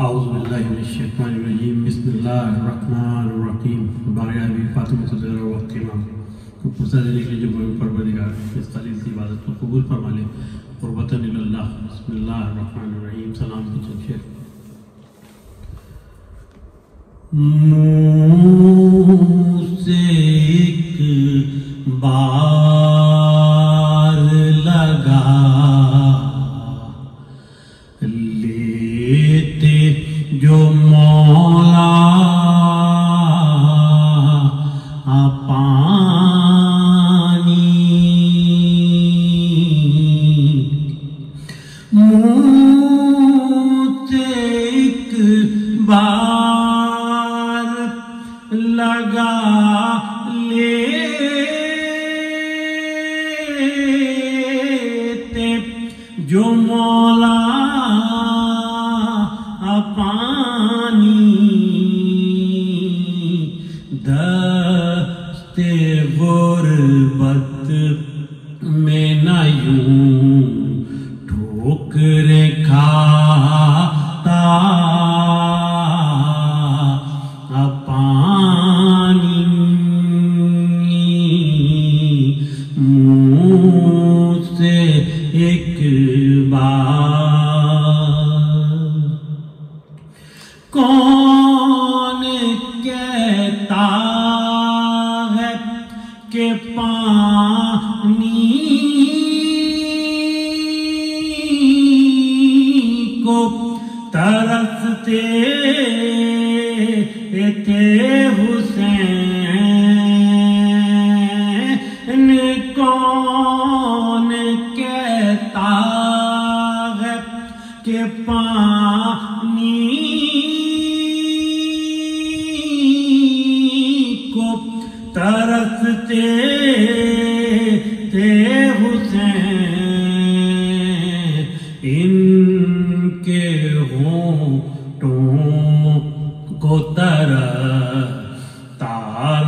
اعوذ باللہ من الشیطان الرجیم بسم اللہ الرحمن الرحیم بارگاہ ابی فاطمہ الزہرا واقعہ کو پرسہ دینے کے لیے جو مہم پروردگار اس قلیل سی عبادت کو قبول فرما لے قربتاً اللہ. بسم اللہ الرحمن الرحیم. سلام کو چنشیر منہ سے ایک بار لگا لیتے جو مولا پانی منہ سے ایک بار لگا لیتے جو مولا پانی دست غربت میں نہ یوں ٹھوکریں کھاتا پانی منہ سے ایک بار. کون کہتا ہے کہ پانی کو ترستے تھے حسین. کون کہتا ہے کہ پانی کو ترستے تھے حسین. ان کے ہونٹوں کو ترستا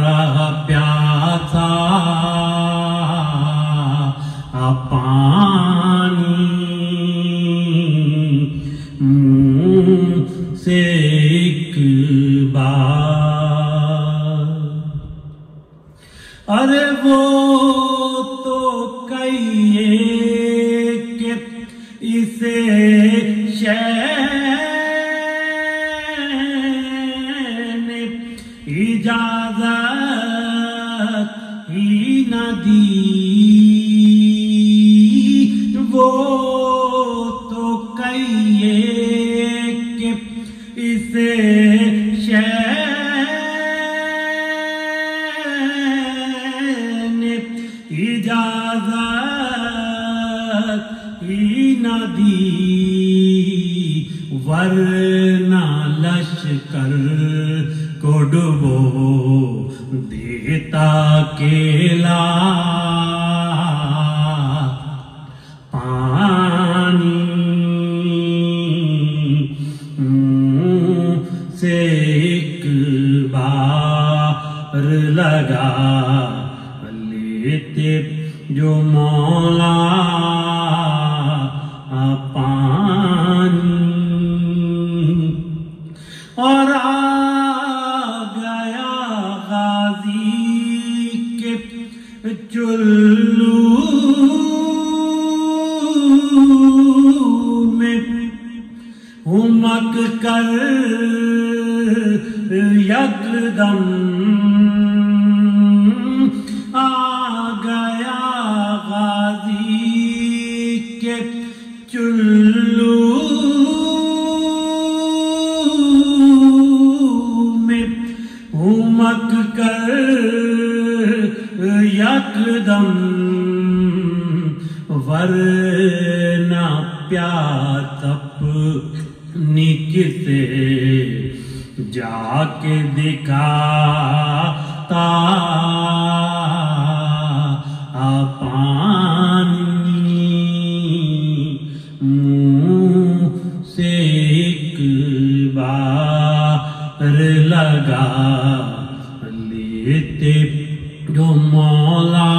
رہا پیاسا پانی منہ سے ایک بار. ارے وہ تو کہیے کہ اسے شہر نے اجازت ہی نہ دی. وہ تو کہیے کہ اسے شہر نے اجازت ہی نہ دی. ورنہ لشکر کو ڈبو دیتا اکیلا پانی منہ سے ایک بار لگا لیتے جو مولا پانی. اور آ گیا غازی کے چلو میں ہمک کر یکدم آ گیا غازی کے چلو میں ہمک کر یکدم. ورنہ پیاس اپنی کسے جا کے دکھاتا پانی منہ سے ایک بار لگا لیتے جو مولا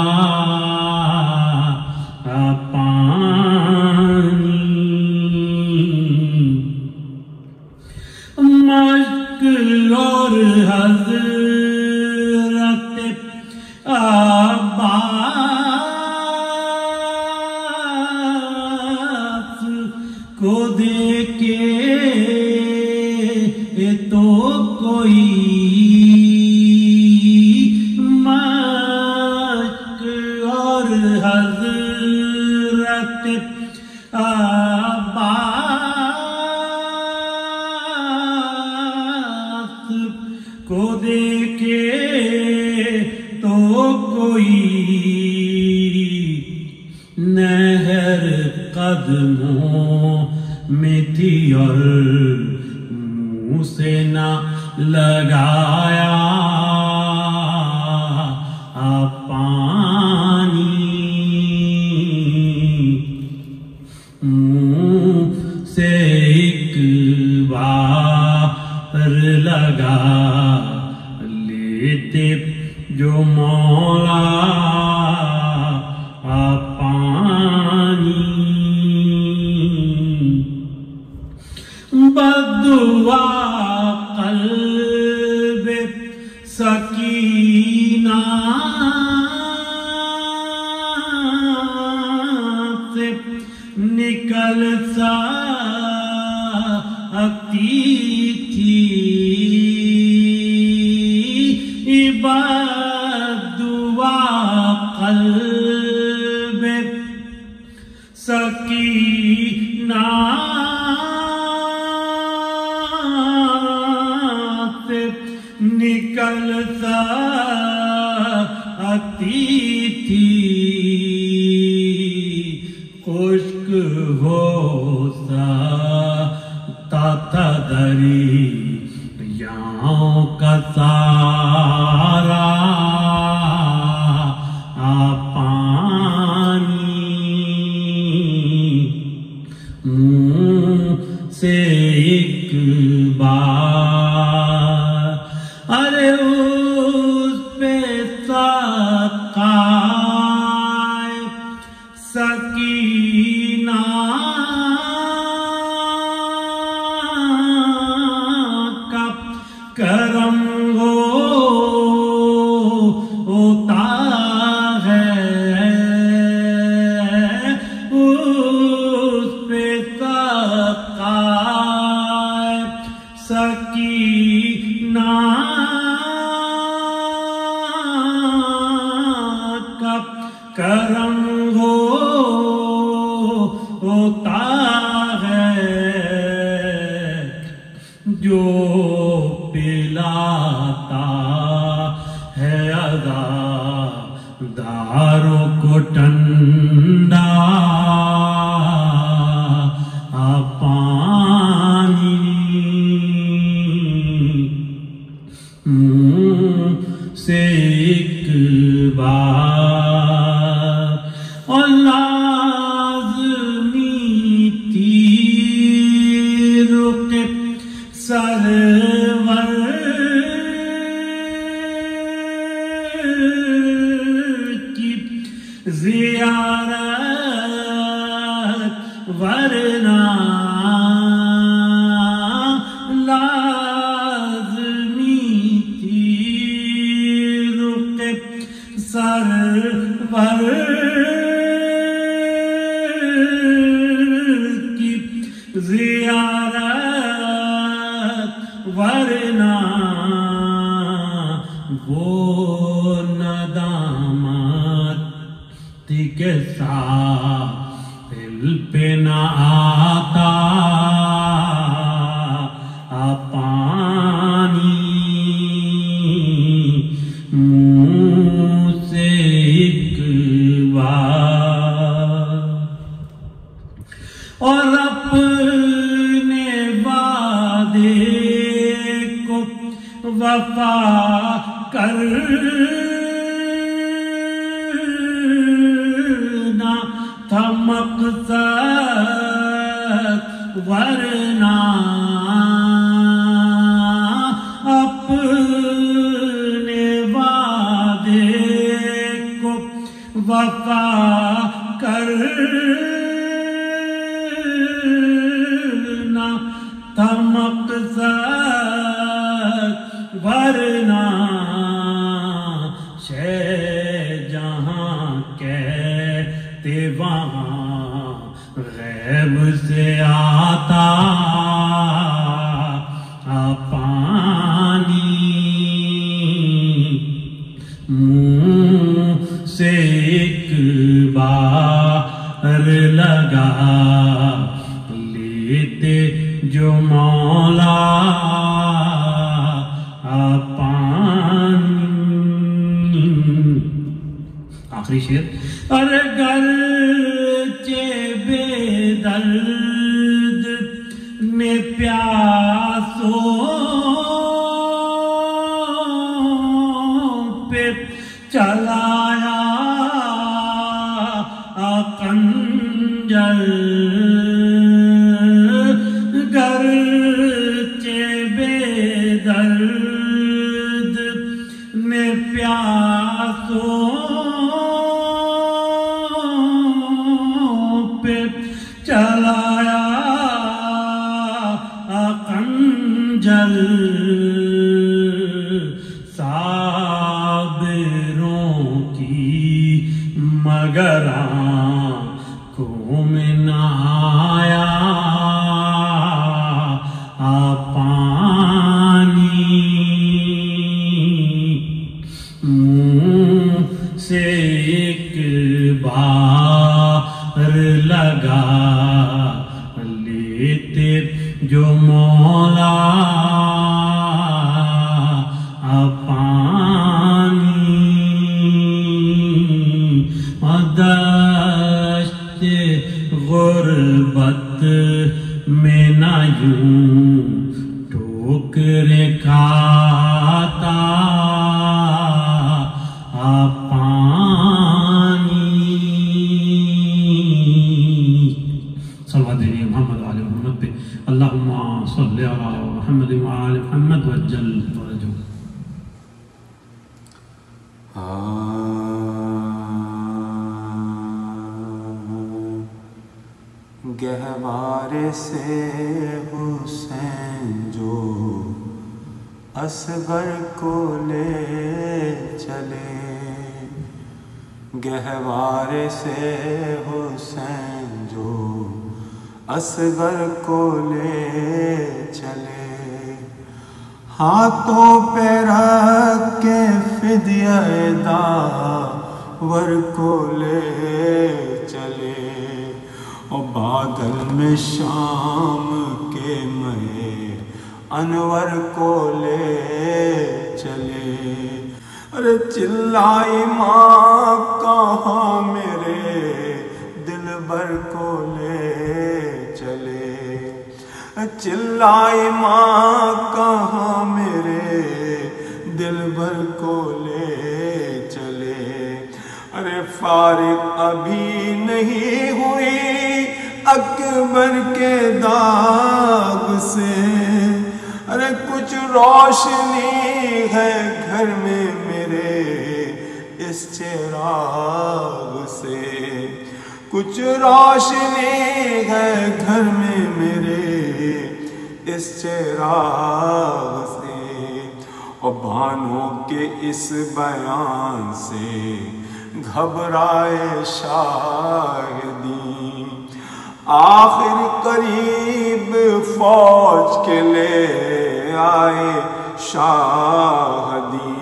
پانی. کوئی نہر قدموں میں تھی اور منہ سے نہ لگایا پانی، منہ سے ایک بار لگا لیتے جو مولا پانی، بددعا قلب سکینہ سے نکل سکتی تھی، بددعا قلب سکینہ سے نکل سکتی تھی، خشک ہو سکتا تھا دریاؤں کا سارا پانی، منہ سے ایک بار ارے اس پہ سقائے سکینہ کا کرم ہوتا ہے، اس پہ سقائے سکینہ کا کرم ہوتا ہے، جو پلاتا ہے عزاداروں کو ٹھنڈا پانی، منہ سے ایک بار اور لازمی تیر کے سرور کی زیارت، ورنہ لازمی تیر کے سرور کی زیارت، ورنہ وہ ندامت کے ساحل پہ نہ آتا پانی، منہ سے ایک بار اور اپنے وعدے کو وفا کرنا تھا مقصد، ورنہ اپنے وعدے کو وفا کرنا تھا مقصد، ورنہ جہاں کہتے وہاں غیب سے آتا پانی، منہ سے ایک بار لگا لیتے جو مولا پانی، آخری شعر. ارے گرچہ بے درد نے پیاسوں پہ چلایا کنجر، گرچہ بے درد نے پیاسوں پہ چلایا کنجر، صابروں کی مگر آنکھوں میں نہ آیا پانی، منہ سے ایک بار لگا لیتے جو مولا پانی، دشت غربت میں نہ یوں ٹھوکریں کھاتا پانی. صلوات دیجیے محمد و آل محمد پہ. اللہم صلی علی محمد و آل محمد وجل فرجہ. گہوارے سے حسین جو اصغر کو لے چلے، گہوارے سے حسین جو اصغر کو لے چلے، ہاتھوں پہ رکھ کے فدیہ داور کو لے چلے، اور بادل میں شام کے مے انور کو لے چلے. ارے چلائی ماں کہاں میرے دلبر کو لے چلے، چلائی ماں کہاں میرے دلبر کو لے چلے. ارے فارغ ابھی نہیں ہوئی اکبر کے داغ سے، ارے کچھ روشنی ہے گھر میں میرے اس چراغ سے، کچھ روشنی ہے گھر میں میرے اس چراغ سے. اور بانوں کے اس بیان سے گھبرائے شاہدی، آخر قریب فوج کے لے آئے شاہدی،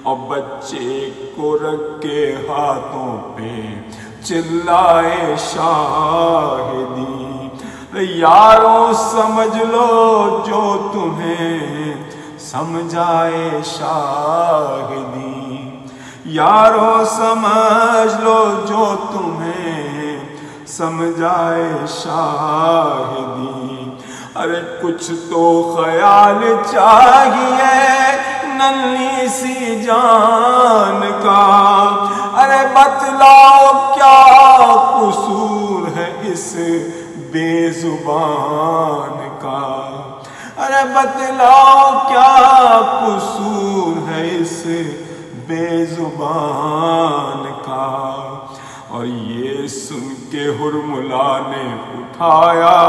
اور بچے کو رکھ کے ہاتھوں پہ چلائے شاہدی. یاروں سمجھ لو جو تمہیں سمجھائے شاہدی، یاروں سمجھ لو جو تمہیں سمجھائے شاہدی. ارے کچھ تو خیال چاہیے ننھی سی جان کا، ارے بتلاؤ کیا قصور ہے اس بے زبان کا، ارے بتلاؤ کیا قصور ہے اس بے زبان کا. اور یہ سن کے ہرملا نے اٹھایا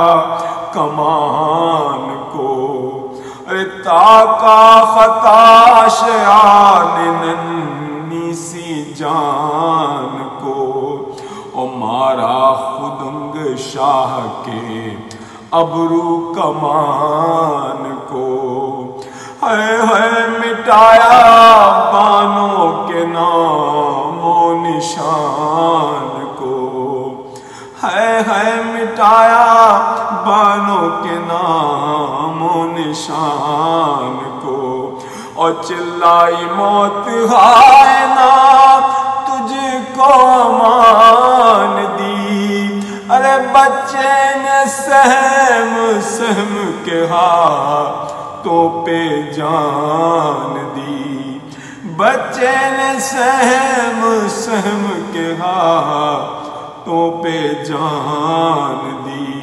کمان کو، ارے تاکا خطا شیان ننھی سی جان کو، اور مارا خدنگ شاہ کے ابرو کمان کو، ہے مٹایا بانوں کے نام و نشان کو، ہے مٹایا بانوں کے نام و نشان کو، اور چلائی موت ہائے نا تجھ بچے نے سہم سہم کے ہاتھوں پہ جان دی، بچے نے سہم سہم کے ہاتھوں پہ جان دی،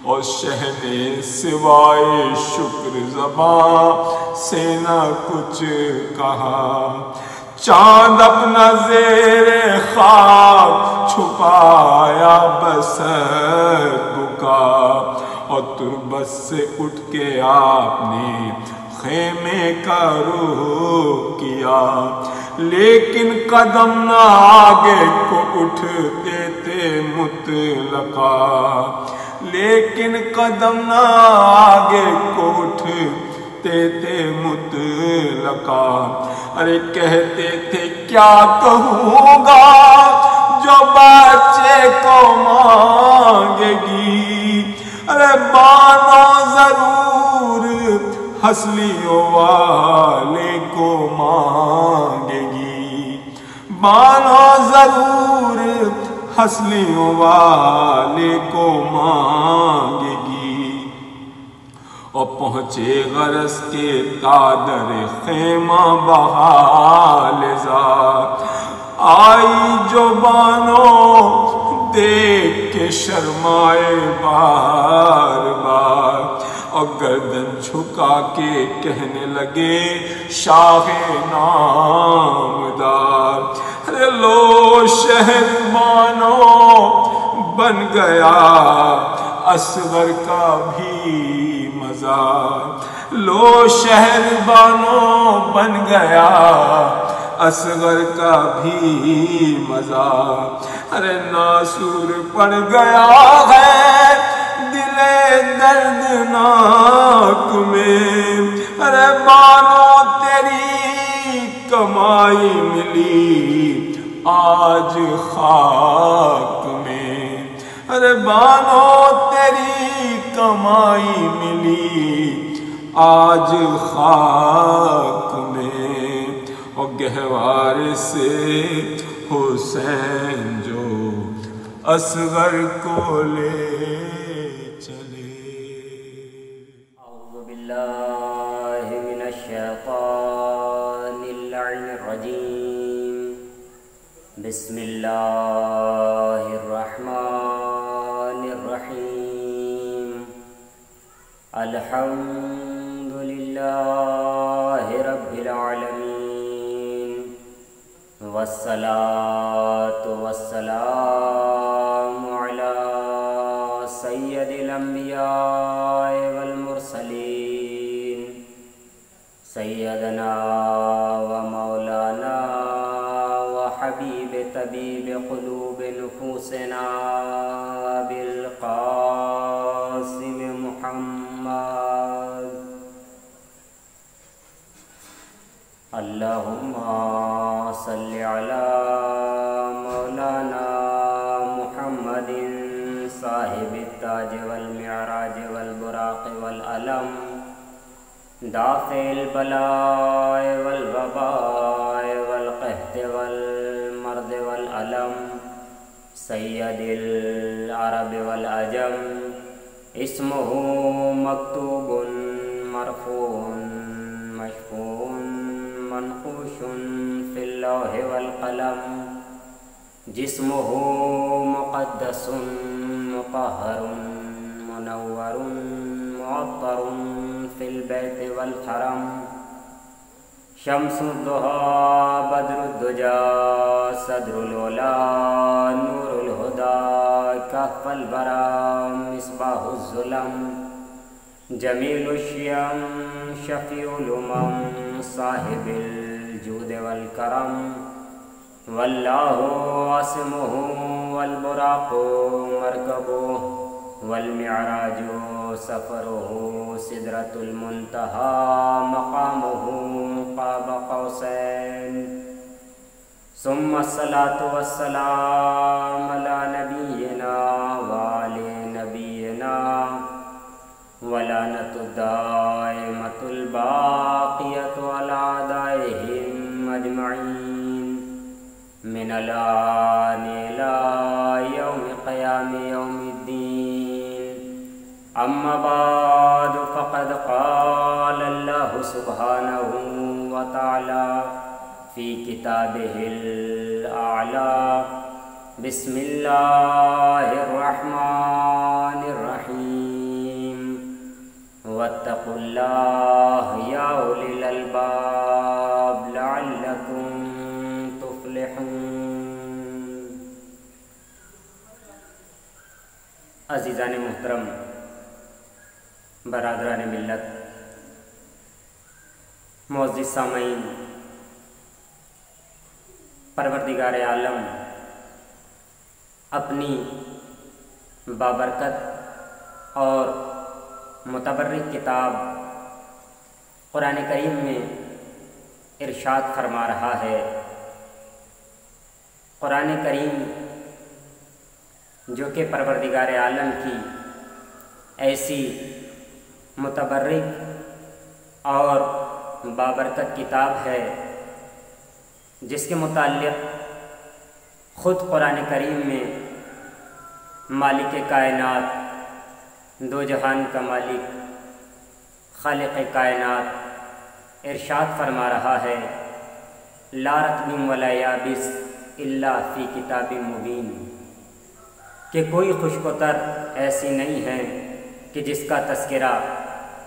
اور شہ نے سوائے شکر زبان سے نہ کچھ کہا، چاند اپنا زیر خاک چھپایا بسر بکا، اور تربت سے اٹھ کے آپ نے خیمے کا رخ کیا، لیکن قدم نہ آگے کو اٹھتے تھے مطلقا، لیکن قدم نہ آگے کو اٹھتے تھے مطلقا، ارے کہتے تھے کیا کہوں گا جو بچے کو مانگے گی، ارے بانو ضرور ہنسلیوں والے کو مانگے گی، بانو ضرور ہنسلیوں والے کو مانگے گی، اور پہنچے غرض کے تادر خیمہ بحال ذات، آئی جو بانو دیکھ کے شرمائے بار بار، اور گردن جھکا کے کہنے لگے شاہ نامدار، ارے لو شہر بانو بن گیا اصغر کا بھی مزار، لو شہر بانو بن گیا اصغر کا بھی مزار، ارے ناسور پڑ گیا ہے دل دردناک میں، ارے بانو تیری کمائی ملی آج خاک میں، ارے بانو تیری کمائی ملی آج خاک میں، اور گہوارے سے حسین جو اصغر کو لے چلے۔ اعوذ باللہ من الشیطان اللعین الرجیم، بسم اللہ الرحمن الرحیم، الحمد للہ رب العالمین، والصلاة والسلام علی سید الانبیاء والمرسلین، سیدنا و مولانا و حبیب طبیب قلوب نفوسنا بالقاسم محمد، اللہم صلی علی مولانا محمد صاحب التاج والمعراج والبراق والعلم، دافع البلاء والوباء والقحط والمرض والألم، سید العرب والعجم، اسمه مکتوب مرفوع مشفوع منقوش فی اللوح والقلم، جسمه مقدس مطہر منور معطر فی البیت والحرم، شمس الضحیٰ بدر الدجا صدر العلا نور الہدا کہف البرا مصباح الظلم، جمیل الشیم شفیع الامم صاحب الجود والکرم، واللہ عاصمہ والبراق مرکبہ والمعراج سفرہ سدرۃ المنتہی مقامہ قاب قوسین، ثم الصلاة والسلام علی نبینا وآل نبینا، ولعنۃ الدائمۃ الباقیۃ علی اعدائہم اجمعین، من الآن إلى يوم قيام يوم الدين، أما بعد فقد قال الله سبحانه وتعالى في كتابه الأعلى بسم الله الرحمن الرحيم واتقوا الله يا أولي الألباب لعلكم تفلحون۔ عزیزان محترم، برادران ملت، معزز سامعین، پروردگار عالم اپنی بابرکت اور متبرک کتاب قرآن کریم میں ارشاد فرما رہا ہے۔ قرآن کریم جو کہ پروردگار عالم کی ایسی متبرک اور بابرکت کتاب ہے جس کے متعلق خود قرآن کریم میں مالک کائنات، دو جہان کا مالک، خالق کائنات ارشاد فرما رہا ہے، لا رطب ولا یابس الا فی کتاب مبین، کہ کوئی خشک و تر ایسی نہیں ہے کہ جس کا تذکرہ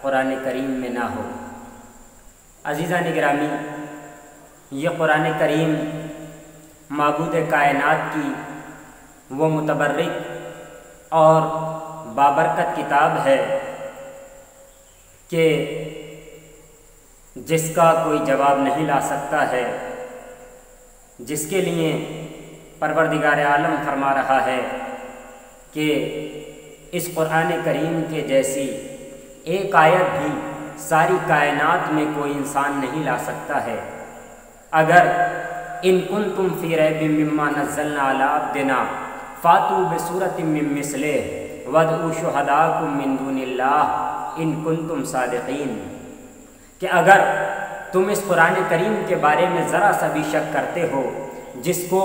قرآن کریم میں نہ ہو۔ عزیزان گرامی، یہ قرآن کریم معبود کائنات کی وہ متبرک اور بابرکت کتاب ہے کہ جس کا کوئی جواب نہیں لا سکتا ہے، جس کے لیے پروردگار عالم فرما رہا ہے کہ اس قرآن کریم کے جیسی ایک آیت بھی ساری کائنات میں کوئی انسان نہیں لا سکتا ہے۔ اگر ان کنتم فی ریب مما نزلنا علی عبدنا فاتوا بسورۃ من مثلہ وادعوا شہداءکم من دون اللہ ان کنتم صادقین، کہ اگر تم اس قرآن کریم کے بارے میں ذرا سا بھی شک کرتے ہو جس کو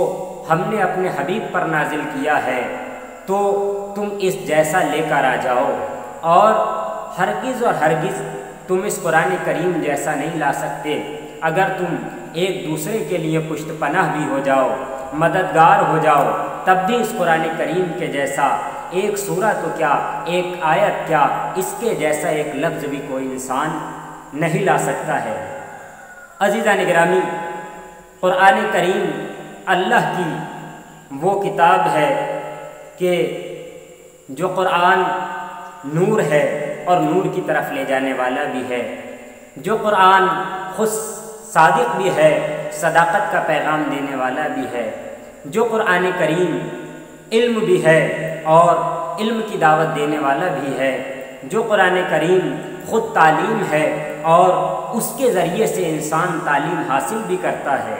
ہم نے اپنے حبیب پر نازل کیا ہے تو تم اس جیسا لے کر آ جاؤ، اور ہرگز تم اس قرآن کریم جیسا نہیں لا سکتے۔ اگر تم ایک دوسرے کے لیے پشت پناہ بھی ہو جاؤ، مددگار ہو جاؤ، تب بھی اس قرآن کریم کے جیسا ایک سورہ تو کیا، ایک آیت کیا، اس کے جیسا ایک لفظ بھی کوئی انسان نہیں لا سکتا ہے۔ عزیزان گرامی، قرآن کریم اللہ کی وہ کتاب ہے کہ جو قرآن نور ہے اور نور کی طرف لے جانے والا بھی ہے، جو قرآن خود صادق بھی ہے، صداقت کا پیغام دینے والا بھی ہے، جو قرآن کریم علم بھی ہے اور علم کی دعوت دینے والا بھی ہے، جو قرآن کریم خود تعلیم ہے اور اس کے ذریعے سے انسان تعلیم حاصل بھی کرتا ہے۔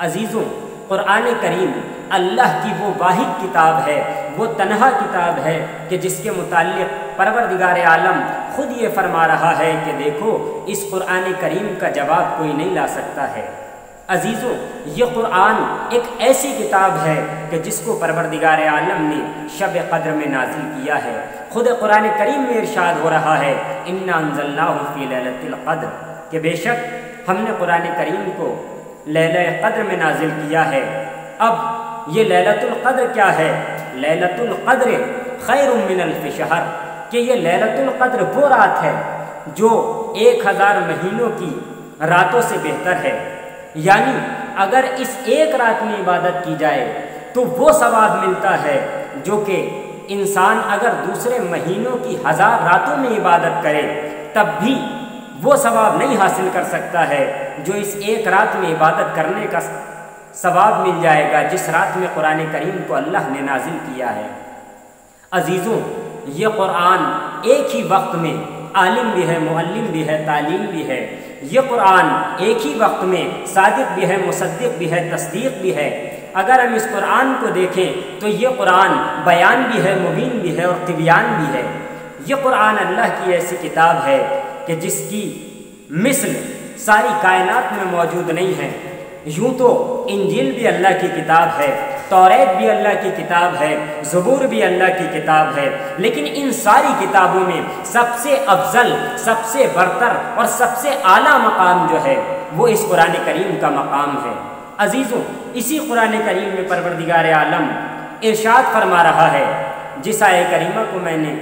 عزیزوں، قرآن کریم اللہ کی وہ واحد کتاب ہے، وہ تنہا کتاب ہے کہ جس کے متعلق پروردگار عالم خود یہ فرما رہا ہے کہ دیکھو اس قرآن کریم کا جواب کوئی نہیں لا سکتا ہے۔ عزیزوں، یہ قرآن ایک ایسی کتاب ہے کہ جس کو پروردگار عالم نے شب قدر میں نازل کیا ہے۔ خود قرآن کریم میں ارشاد ہو رہا ہے، انا انزلناہ فی لیلۃ القدر، کہ بے شک ہم نے قرآن کریم کو لیلہ قدر میں نازل کیا ہے۔ اب یہ لیلۃ القدر کیا ہے؟ لیلۃ القدر خیر من الف شہر، کہ یہ لیلۃ القدر وہ رات ہے جو 1000 مہینوں کی راتوں سے بہتر ہے۔ یعنی اگر اس ایک رات میں عبادت کی جائے تو وہ ثواب ملتا ہے جو کہ انسان اگر دوسرے مہینوں کی 1000 راتوں میں عبادت کرے تب بھی وہ ثواب نہیں حاصل کر سکتا ہے جو اس ایک رات میں عبادت کرنے کا ثواب مل جائے گا جس رات میں قرآن کریم کو اللہ نے نازل کیا ہے۔ عزیزوں، یہ قرآن ایک ہی وقت میں عالم بھی ہے، معلم بھی ہے، تعلیم بھی ہے۔ یہ قرآن ایک ہی وقت میں صادق بھی ہے، مصدق بھی ہے، تصدیق بھی ہے۔ اگر ہم اس قرآن کو دیکھیں تو یہ قرآن بیان بھی ہے، مبین بھی ہے اور طبیان بھی ہے۔ یہ قرآن اللہ کی ایسی کتاب ہے کہ جس کی مثل ساری کائنات میں موجود نہیں ہے۔ یوں تو انجیل بھی اللہ کی کتاب ہے، توریت بھی اللہ کی کتاب ہے، زبور بھی اللہ کی کتاب ہے، لیکن ان ساری کتابوں میں سب سے افضل، سب سے برتر اور سب سے اعلیٰ مقام جو ہے وہ اس قرآن کریم کا مقام ہے۔ عزیزوں، اسی قرآن کریم میں پروردگار عالم ارشاد فرما رہا ہے، جس آیہ کریمہ کو میں نے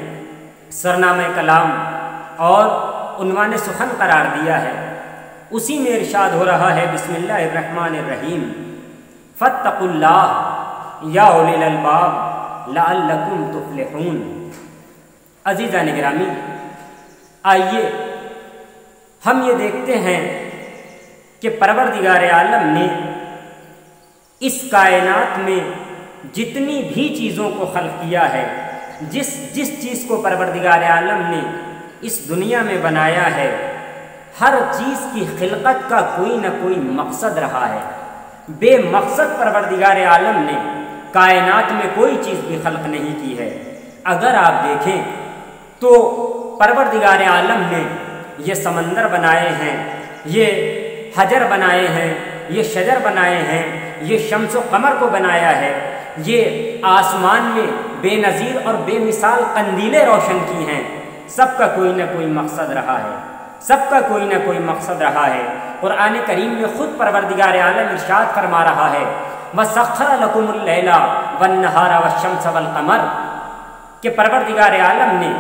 سرنامہ کلام اور عنوان سخن قرار دیا ہے، اسی میں ارشاد ہو رہا ہے، بسم اللہ الرحمن الرحیم، فاتقوا اللہ یا اولی الالباب لعلکم تفلحون۔ عزیزان گرامی، آئیے ہم یہ دیکھتے ہیں کہ پروردگار عالم نے اس کائنات میں جتنی بھی چیزوں کو خلق کیا ہے، جس چیز کو پروردگار عالم نے اس دنیا میں بنایا ہے، ہر چیز کی خلقت کا کوئی نہ کوئی مقصد رہا ہے۔ بے مقصد پروردگار عالم نے کائنات میں کوئی چیز بھی خلق نہیں کی ہے۔ اگر آپ دیکھیں تو پروردگار عالم نے یہ سمندر بنائے ہیں، یہ حجر بنائے ہیں، یہ شجر بنائے ہیں، یہ شمس و قمر کو بنایا ہے، یہ آسمان میں بے نظیر اور بے مثال قندیلیں روشن کی ہیں۔ سب کا کوئی نہ کوئی مقصد رہا ہے، سب کا کوئی نہ کوئی مقصد رہا ہے۔ قرآن کریم میں خود پروردگار عالم ارشاد فرما رہا ہے، وَسَخَّرَ لَكُمُ اللَّيْلَ وَالنَّهَارَ وَالشَّمْسَ وَالْقَمَرَ، کہ پروردگار عالم نے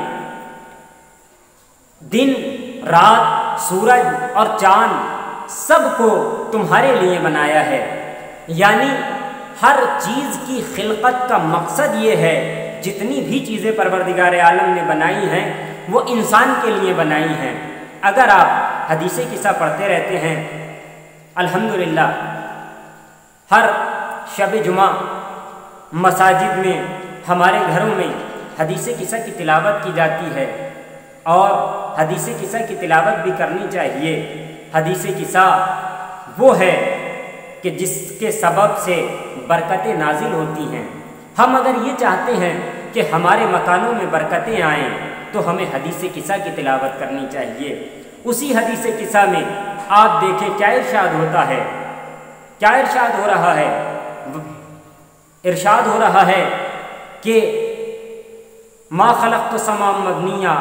دن، رات، سورج اور چاند سب کو تمہارے لیے بنایا ہے۔ یعنی ہر چیز کی خلقت کا مقصد یہ ہے، جتنی بھی چیزیں پروردگار عالم نے بنائی ہیں وہ انسان کے لیے بنائی ہیں۔ اگر آپ حدیث قصہ پڑھتے رہتے ہیں، الحمدللہ ہر شب جمعہ مساجد میں، ہمارے گھروں میں حدیث قصہ کی تلاوت کی جاتی ہے، اور حدیث قصہ کی تلاوت بھی کرنی چاہیے۔ حدیث قصہ وہ ہے کہ جس کے سبب سے برکتیں نازل ہوتی ہیں۔ ہم اگر یہ چاہتے ہیں کہ ہمارے مکانوں میں برکتیں آئیں تو ہمیں حدیث قصہ کی تلاوت کرنی چاہیے۔ اسی حدیث قصہ میں آپ دیکھیں کیا ارشاد ہوتا ہے، کیا ارشاد ہو رہا ہے؟ ارشاد ہو رہا ہے کہ ما خلقت السماء مبنیہ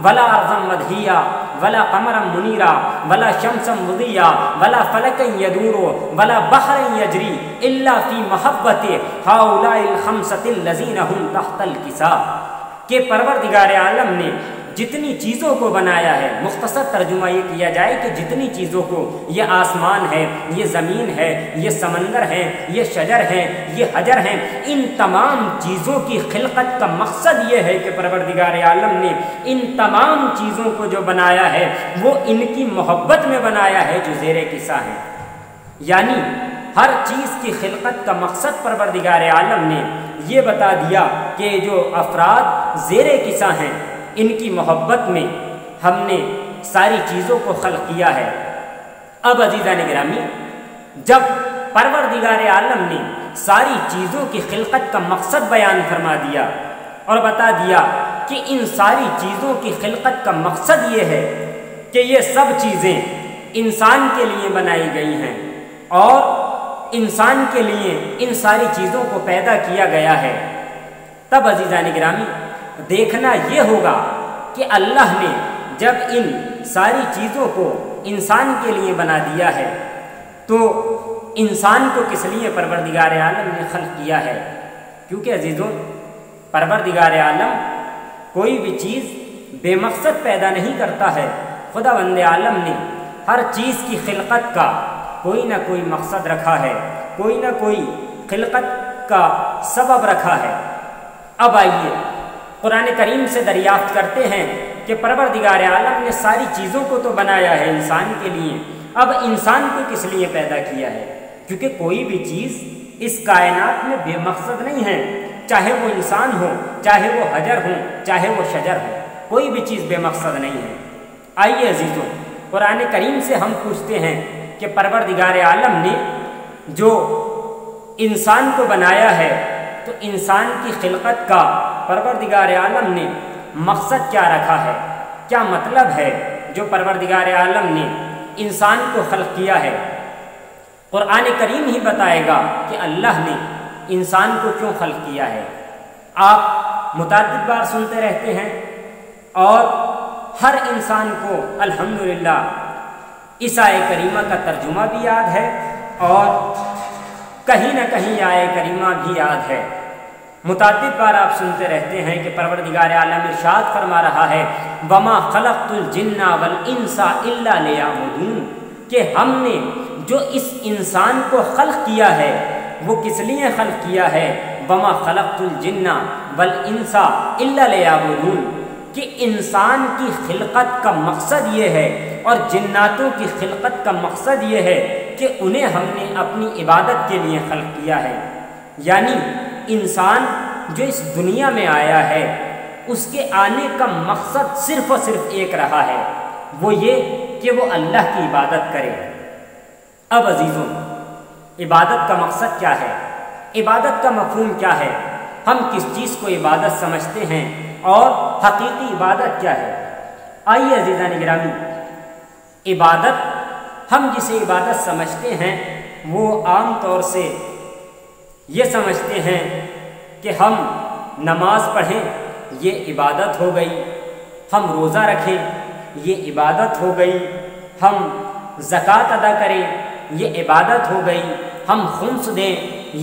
ولا ارضا مدحیہ ولا قمرا منیرا ولا شمسا مضیہ ولا فلکا یدور ولا بحرا یجری الا فی محبت ہؤلاء الخمسۃ الذین هم تحت الکساء، کہ پروردگار عالم نے جتنی چیزوں کو بنایا ہے، مختصر ترجمہ یہ کیا جائے کہ جتنی چیزوں کو، یہ آسمان ہے، یہ زمین ہے، یہ سمندر ہے، یہ شجر ہے، یہ حجر ہیں، ان تمام چیزوں کی خلقت کا مقصد یہ ہے کہ پروردگار عالم نے ان تمام چیزوں کو جو بنایا ہے وہ ان کی محبت میں بنایا ہے جو زیر قصہ ہے۔ یعنی ہر چیز کی خلقت کا مقصد پروردگار عالم نے یہ بتا دیا کہ جو افراد زیر قصہ ہیں ان کی محبت میں ہم نے ساری چیزوں کو خلق کیا ہے۔ اب عزیزان گرامی، جب پروردگار عالم نے ساری چیزوں کی خلقت کا مقصد بیان فرما دیا اور بتا دیا کہ ان ساری چیزوں کی خلقت کا مقصد یہ ہے کہ یہ سب چیزیں انسان کے لیے بنائی گئی ہیں اور انسان کے لیے ان ساری چیزوں کو پیدا کیا گیا ہے، تب عزیزان گرامی دیکھنا یہ ہوگا کہ اللہ نے جب ان ساری چیزوں کو انسان کے لیے بنا دیا ہے تو انسان کو کس لیے پروردگار عالم نے خلق کیا ہے؟ کیونکہ عزیزوں، پروردگار عالم کوئی بھی چیز بے مقصد پیدا نہیں کرتا ہے۔ خداوند عالم نے ہر چیز کی خلقت کا کوئی نہ کوئی مقصد رکھا ہے، کوئی نہ کوئی خلقت کا سبب رکھا ہے۔ اب آئیے قرآن کریم سے دریافت کرتے ہیں کہ پروردگار عالم نے ساری چیزوں کو تو بنایا ہے انسان کے لیے، اب انسان کو کس لیے پیدا کیا ہے؟ کیونکہ کوئی بھی چیز اس کائنات میں بے مقصد نہیں ہے، چاہے وہ انسان ہو، چاہے وہ حجر ہو، چاہے وہ شجر ہو، کوئی بھی چیز بے مقصد نہیں ہے۔ آئیے عزیزوں، قرآن کریم سے ہم پوچھتے ہیں کہ پروردگار عالم نے جو انسان کو بنایا ہے تو انسان کی خلقت کا پروردگار عالم نے مقصد کیا رکھا ہے؟ کیا مطلب ہے جو پروردگار عالم نے انسان کو خلق کیا ہے؟ قرآن کریم ہی بتائے گا کہ اللہ نے انسان کو کیوں خلق کیا ہے؟ آپ متعدد بار سنتے رہتے ہیں اور ہر انسان کو الحمدللہ اس آیے کریمہ کا ترجمہ بھی یاد ہے اور کہیں نہ کہیں آیے کریمہ بھی یاد ہے۔ متعدد بار آپ سنتے رہتے ہیں کہ پروردگار عالم ارشاد فرما رہا ہے وَمَا خَلَقْتُ الْجِنَّ وَالْإِنسَ إِلَّا لِيَعْبُدُونَ، کہ ہم نے جو اس انسان کو خلق کیا ہے وہ کس لیے خلق کیا ہے؟ وَمَا خَلَقْتُ الْجِنَّ وَالْإِنسَ إِلَّا لِيَعْبُدُونَ، کہ انسان کی خلقت کا مقصد یہ ہے اور جناتوں کی خلقت کا مقصد یہ ہے کہ انہیں ہم نے اپنی عبادت کے لیے خلق کیا ہے۔ یعنی انسان جو اس دنیا میں آیا ہے اس کے آنے کا مقصد صرف اور صرف ایک رہا ہے، وہ یہ کہ وہ اللہ کی عبادت کرے۔ اب عزیزوں، عبادت کا مقصد کیا ہے؟ عبادت کا مفہوم کیا ہے؟ ہم کس چیز کو عبادت سمجھتے ہیں اور حقیقی عبادت کیا ہے؟ آئیے عزیزان گرامی، عبادت ہم جسے عبادت سمجھتے ہیں وہ عام طور سے یہ سمجھتے ہیں کہ ہم نماز پڑھیں یہ عبادت ہو گئی، ہم روزہ رکھیں یہ عبادت ہو گئی، ہم زکوٰۃ ادا کریں یہ عبادت ہو گئی، ہم خمس دیں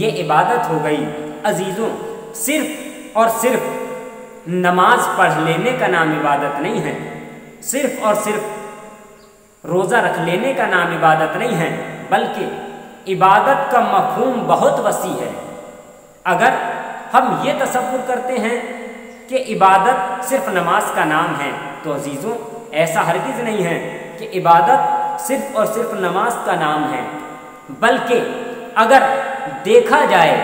یہ عبادت ہو گئی۔ عزیزوں، صرف اور صرف نماز پڑھ لینے کا نام عبادت نہیں ہے، صرف اور صرف روزہ رکھ لینے کا نام عبادت نہیں ہے، بلکہ عبادت کا مفہوم بہت وسیع ہے۔ اگر ہم یہ تصور کرتے ہیں کہ عبادت صرف نماز کا نام ہے تو عزیزوں ایسا ہرگز نہیں ہے کہ عبادت صرف اور صرف نماز کا نام ہے، بلکہ اگر دیکھا جائے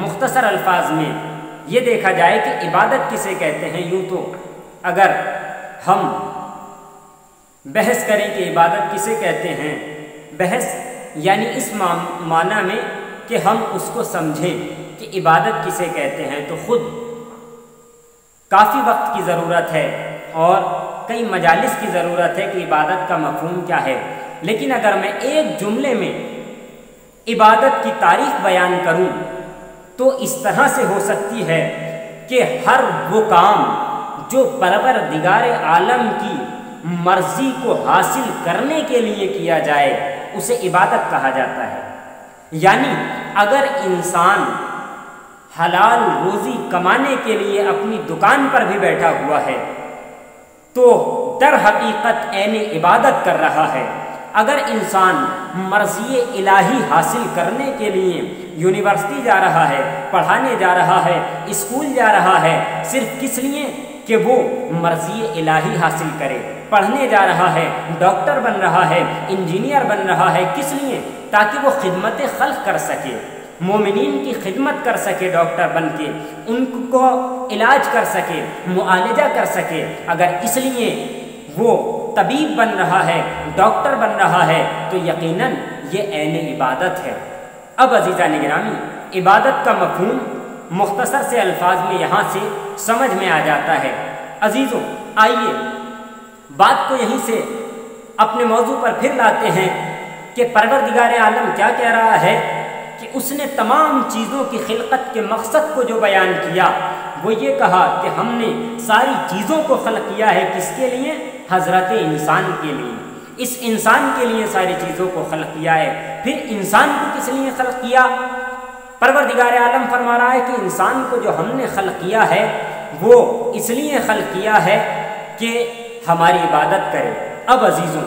مختصر الفاظ میں یہ دیکھا جائے کہ عبادت کسے کہتے ہیں، یوں تو اگر ہم بحث کریں کہ عبادت کسے کہتے ہیں، بحث یعنی اس معنی میں کہ ہم اس کو سمجھیں کہ عبادت کسے کہتے ہیں، تو خود کافی وقت کی ضرورت ہے اور کئی مجالس کی ضرورت ہے کہ عبادت کا مفہوم کیا ہے۔ لیکن اگر میں ایک جملے میں عبادت کی تعریف بیان کروں تو اس طرح سے ہو سکتی ہے کہ ہر وہ کام جو پروردگار عالم کی مرضی کو حاصل کرنے کے لیے کیا جائے اسے عبادت کہا جاتا ہے۔ یعنی اگر انسان حلال روزی کمانے کے لیے اپنی دکان پر بھی بیٹھا ہوا ہے تو در حقیقت عین عبادت کر رہا ہے۔ اگر انسان مرضی الہی حاصل کرنے کے لیے یونیورسٹی جا رہا ہے، پڑھانے جا رہا ہے، اسکول جا رہا ہے، صرف کس لیے کہ وہ مرضی الہی حاصل کرے، پڑھنے جا رہا ہے، ڈاکٹر بن رہا ہے، انجینئر بن رہا ہے، کس لیے؟ تاکہ وہ خدمت خلق کر سکے، مومنین کی خدمت کر سکے، ڈاکٹر بن کے ان کو علاج کر سکے، معالجہ کر سکے۔ اگر اس لیے وہ طبیب بن رہا ہے، ڈاکٹر بن رہا ہے تو یقیناً یہ عین عبادت ہے۔ اب عزیزان گرامی، عبادت کا مفہوم مختصر سے الفاظ میں یہاں سے سمجھ میں آ جاتا ہے۔ عزیزوں، آئیے بات کو یہیں سے اپنے موضوع پر پھر لاتے ہیں کہ پروردگار عالم کیا کہہ رہا ہے کہ اس نے تمام چیزوں کی خلقت کے مقصد کو جو بیان کیا وہ یہ کہا کہ ہم نے ساری چیزوں کو خلق کیا ہے، کس کے لیے؟ حضرت انسان کے لیے۔ اس انسان کے لیے ساری چیزوں کو خلق کیا ہے۔ پھر انسان کو کس لیے خلق کیا؟ پروردگار عالم فرما رہا ہے کہ انسان کو جو ہم نے خلق کیا ہے وہ اس لیے خلق کیا ہے کہ ہماری عبادت کرے۔ اب عزیزوں،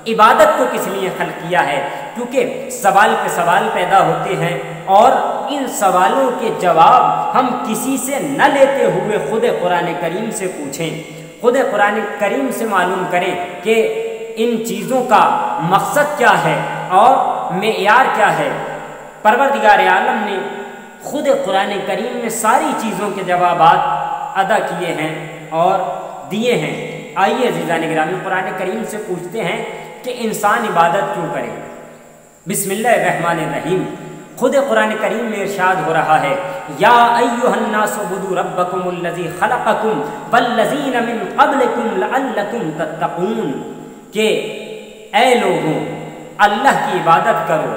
عبادت کو کس لیے خلق کیا ہے؟ کیونکہ سوال پہ سوال پیدا ہوتے ہیں اور ان سوالوں کے جواب ہم کسی سے نہ لیتے ہوئے خود قرآن کریم سے پوچھیں، خود قرآن کریم سے معلوم کریں کہ ان چیزوں کا مقصد کیا ہے اور معیار کیا ہے۔ پروردگار عالم نے خود قرآن کریم میں ساری چیزوں کے جوابات ادا کیے ہیں اور دیے ہیں۔ آئیے عزیزان گرامی، قرآن کریم سے پوچھتے ہیں کہ انسان عبادت کیوں کرے۔ بسم اللہ الرحمن الرحیم، خود قرآن کریم میں ارشاد ہو رہا ہے یا ایھا الناس اعبدوا ربکم الذی خلقکم والذین من قبلکم لعلکم تتقون، کہ اے لوگوں اللہ کی عبادت کرو،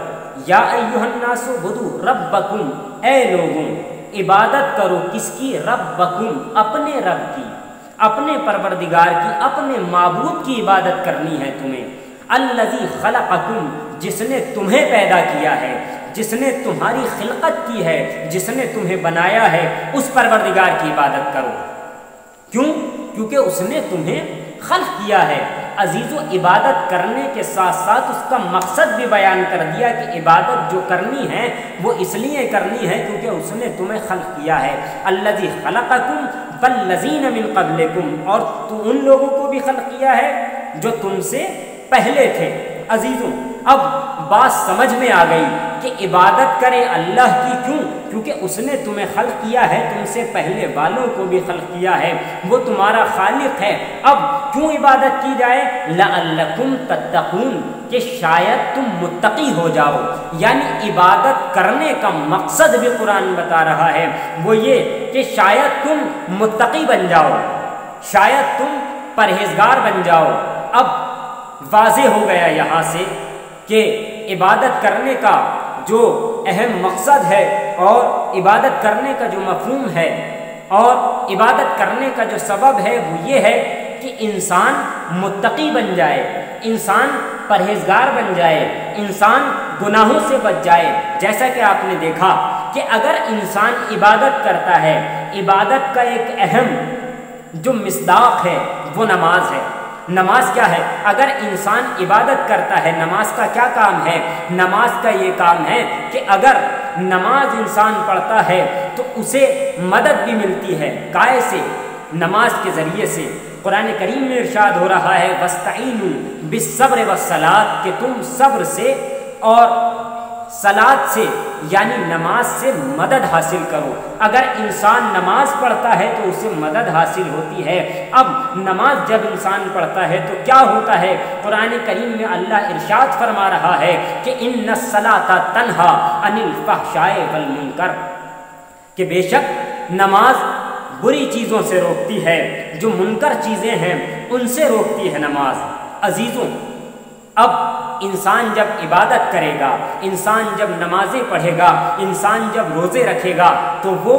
یا ایھا الناس اعبدوا ربکم، اے لوگوں عبادت کرو کس کی؟ ربکم، اپنے رب کی، اپنے پروردگار کی، اپنے معبود کی عبادت کرنی ہے تمہیں۔ الذی خلقکم، جس نے تمہیں پیدا کیا ہے، جس نے تمہاری خلقت کی ہے، جس نے تمہیں بنایا ہے، اس پروردگار کی عبادت کرو۔ کیوں؟ کیونکہ اس نے تمہیں خلق کیا ہے۔ عزیزو، عبادت کرنے کے ساتھ ساتھ اس کا مقصد بھی بیان کر دیا کہ عبادت جو کرنی ہے وہ اس لیے کرنی ہے کیونکہ اس نے تمہیں خلق کیا ہے۔ الذی خلقکم والذین من قبلکم، اور تو ان لوگوں کو بھی خلق کیا ہے جو تم سے پہلے تھے۔ عزیزوں، اب بات سمجھ میں آ گئی کہ عبادت کرے اللہ کی، کیوں؟ کیونکہ اس نے تمہیں خلق کیا ہے، تم سے پہلے والوں کو بھی خلق کیا ہے، وہ تمہارا خالق ہے۔ اب کیوں عبادت کی جائے؟ لعلکم تتقون، کہ شاید تم متقی ہو جاؤ۔ یعنی عبادت کرنے کا مقصد بھی قرآن بتا رہا ہے، وہ یہ کہ شاید تم متقی بن جاؤ، شاید تم پرہیزگار بن جاؤ۔ اب واضح ہو گیا یہاں سے کہ عبادت کرنے کا جو اہم مقصد ہے اور عبادت کرنے کا جو مفہوم ہے اور عبادت کرنے کا جو سبب ہے وہ یہ ہے کہ انسان متقی بن جائے، انسان پرہیزگار بن جائے، انسان گناہوں سے بچ جائے۔ جیسا کہ آپ نے دیکھا کہ اگر انسان عبادت کرتا ہے، عبادت کا ایک اہم جو مصداق ہے وہ نماز ہے۔ نماز کیا ہے؟ اگر انسان عبادت کرتا ہے، نماز کا کیا کام ہے؟ نماز کا یہ کام ہے کہ اگر نماز انسان پڑھتا ہے تو اسے مدد بھی ملتی ہے۔ کائے سے؟ نماز کے ذریعے سے۔ قرآن کریم میں ارشاد ہو رہا ہے وَاسْتَعِینُوا بِالصَّبْرِ وَالصَّلَاةِ، کہ تم صبر سے اور صلاۃ سے یعنی نماز سے مدد حاصل کرو۔ اگر انسان نماز پڑھتا ہے تو اسے مدد حاصل ہوتی ہے۔ اب نماز جب انسان پڑھتا ہے تو کیا ہوتا ہے؟ قرآن کریم میں اللہ ارشاد فرما رہا ہے کہ ان الصلاۃ تنہی عن الفحشاء والمنکر، کہ بے شک نماز بری چیزوں سے روکتی ہے، جو منکر چیزیں ہیں ان سے روکتی ہے نماز۔ عزیزوں، اب انسان جب عبادت کرے گا، انسان جب نمازیں پڑھے گا، انسان جب روزے رکھے گا تو وہ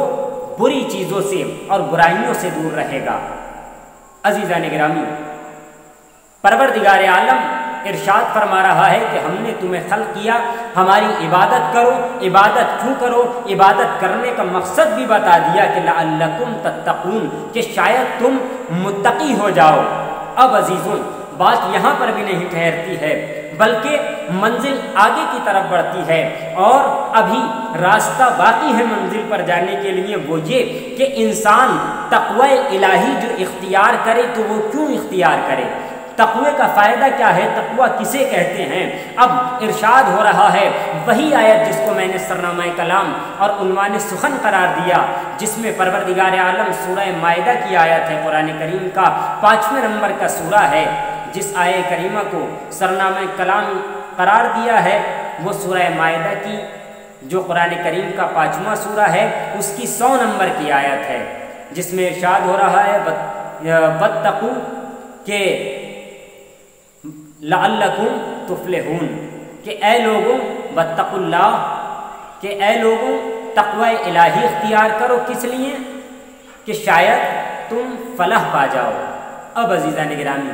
بری چیزوں سے اور برائیوں سے دور رہے گا۔ عزیزان گرامی، پروردگار عالم ارشاد فرما رہا ہے کہ ہم نے تمہیں خلق کیا، ہماری عبادت کرو۔ عبادت کیوں کرو؟ عبادت کرنے کا مقصد بھی بتا دیا کہ لعلکم تتقون، کہ شاید تم متقی ہو جاؤ۔ اب عزیزوں، بات یہاں پر بھی نہیں ٹھہرتی ہے بلکہ منزل آگے کی طرف بڑھتی ہے، اور ابھی راستہ باقی ہے منزل پر جانے کے لیے۔ وہ یہ کہ انسان تقوی الہی جو اختیار کرے تو وہ کیوں اختیار کرے؟ تقوی کا فائدہ کیا ہے؟ تقوی کسے کہتے ہیں؟ اب ارشاد ہو رہا ہے وہی آیت جس کو میں نے سرنامہ کلام اور عنوان سخن قرار دیا، جس میں پروردگار عالم سورہ مائدہ کی آیت ہے، قرآن کریم کا 5ویں نمبر کا سورہ ہے۔ جس آیہ کریمہ کو سرنامہ کلام قرار دیا ہے وہ سورہ مائدہ کی جو قرآن کریم کا 5واں سورہ ہے، اس کی 100 نمبر کی آیت ہے، جس میں ارشاد ہو رہا ہے وَاتَّقُوا، کہ لعلکم تفلحون، کہ اے لوگوں واتقوا اللہ، کہ اے لوگوں تقوی الہی اختیار کرو۔ کس لیے؟ کہ شاید تم فلاح پا جاؤ۔ اب عزیزان گرامی،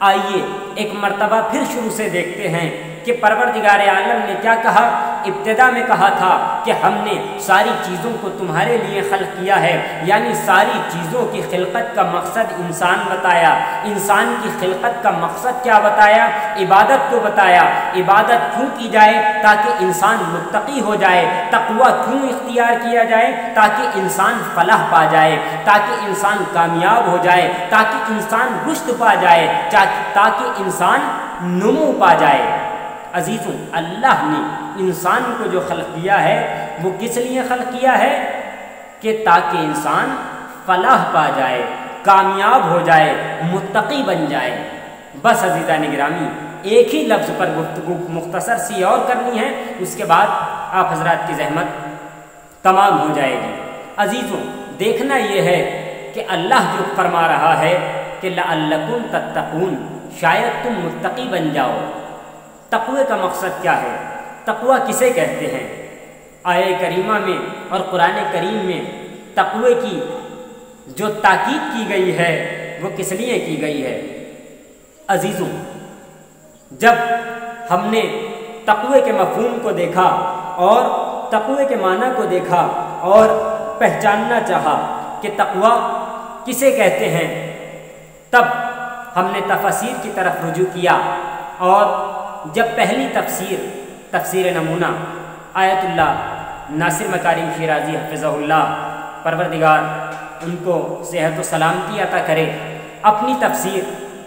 آئیے ایک مرتبہ پھر شروع سے دیکھتے ہیں کہ پروردگار عالم نے کیا کہا۔ ابتدا میں کہا تھا کہ ہم نے ساری چیزوں کو تمہارے لیے خلق کیا ہے، یعنی ساری چیزوں کی خلقت کا مقصد انسان بتایا۔ انسان کی خلقت کا مقصد کیا بتایا؟ عبادت کو بتایا۔ عبادت کیوں کی جائے؟ تاکہ انسان متقی ہو جائے۔ تقوی کیوں اختیار کیا جائے؟ تاکہ انسان فلاح پا جائے، تاکہ انسان کامیاب ہو جائے، تاکہ انسان رشد پا جائے، تاکہ انسان نمو پا جائے۔ عزیزوں، اللہ نے انسان کو جو خلق کیا ہے وہ کس لیے خلق کیا ہے؟ کہ تاکہ انسان فلاح پا جائے، کامیاب ہو جائے، متقی بن جائے۔ بس عزیزان گرامی، ایک ہی لفظ پر گفتگو مختصر سی اور کرنی ہے، اس کے بعد آپ حضرات کی زحمت تمام ہو جائے گی۔ عزیزوں، دیکھنا یہ ہے کہ اللہ جو فرما رہا ہے کہ لعلکم تتقون، شاید تم متقی بن جاؤ۔ تقوی کا مقصد کیا ہے؟ تقوی کسے کہتے ہیں؟ آیہ کریمہ میں اور قرآن کریم میں تقوی کی جو تاکید کی گئی ہے وہ کس لیے کی گئی ہے؟ عزیزوں، جب ہم نے تقوی کے مفہوم کو دیکھا اور تقوی کے معنی کو دیکھا اور پہچاننا چاہا کہ تقوی کسے کہتے ہیں، تب ہم نے تفاسیر کی طرف رجوع کیا، اور جب پہلی تفسیر نمونہ آیت اللہ ناصر مکارم شیرازی حفظہ اللہ، پروردگار ان کو صحت و سلامتی عطا کرے، اپنی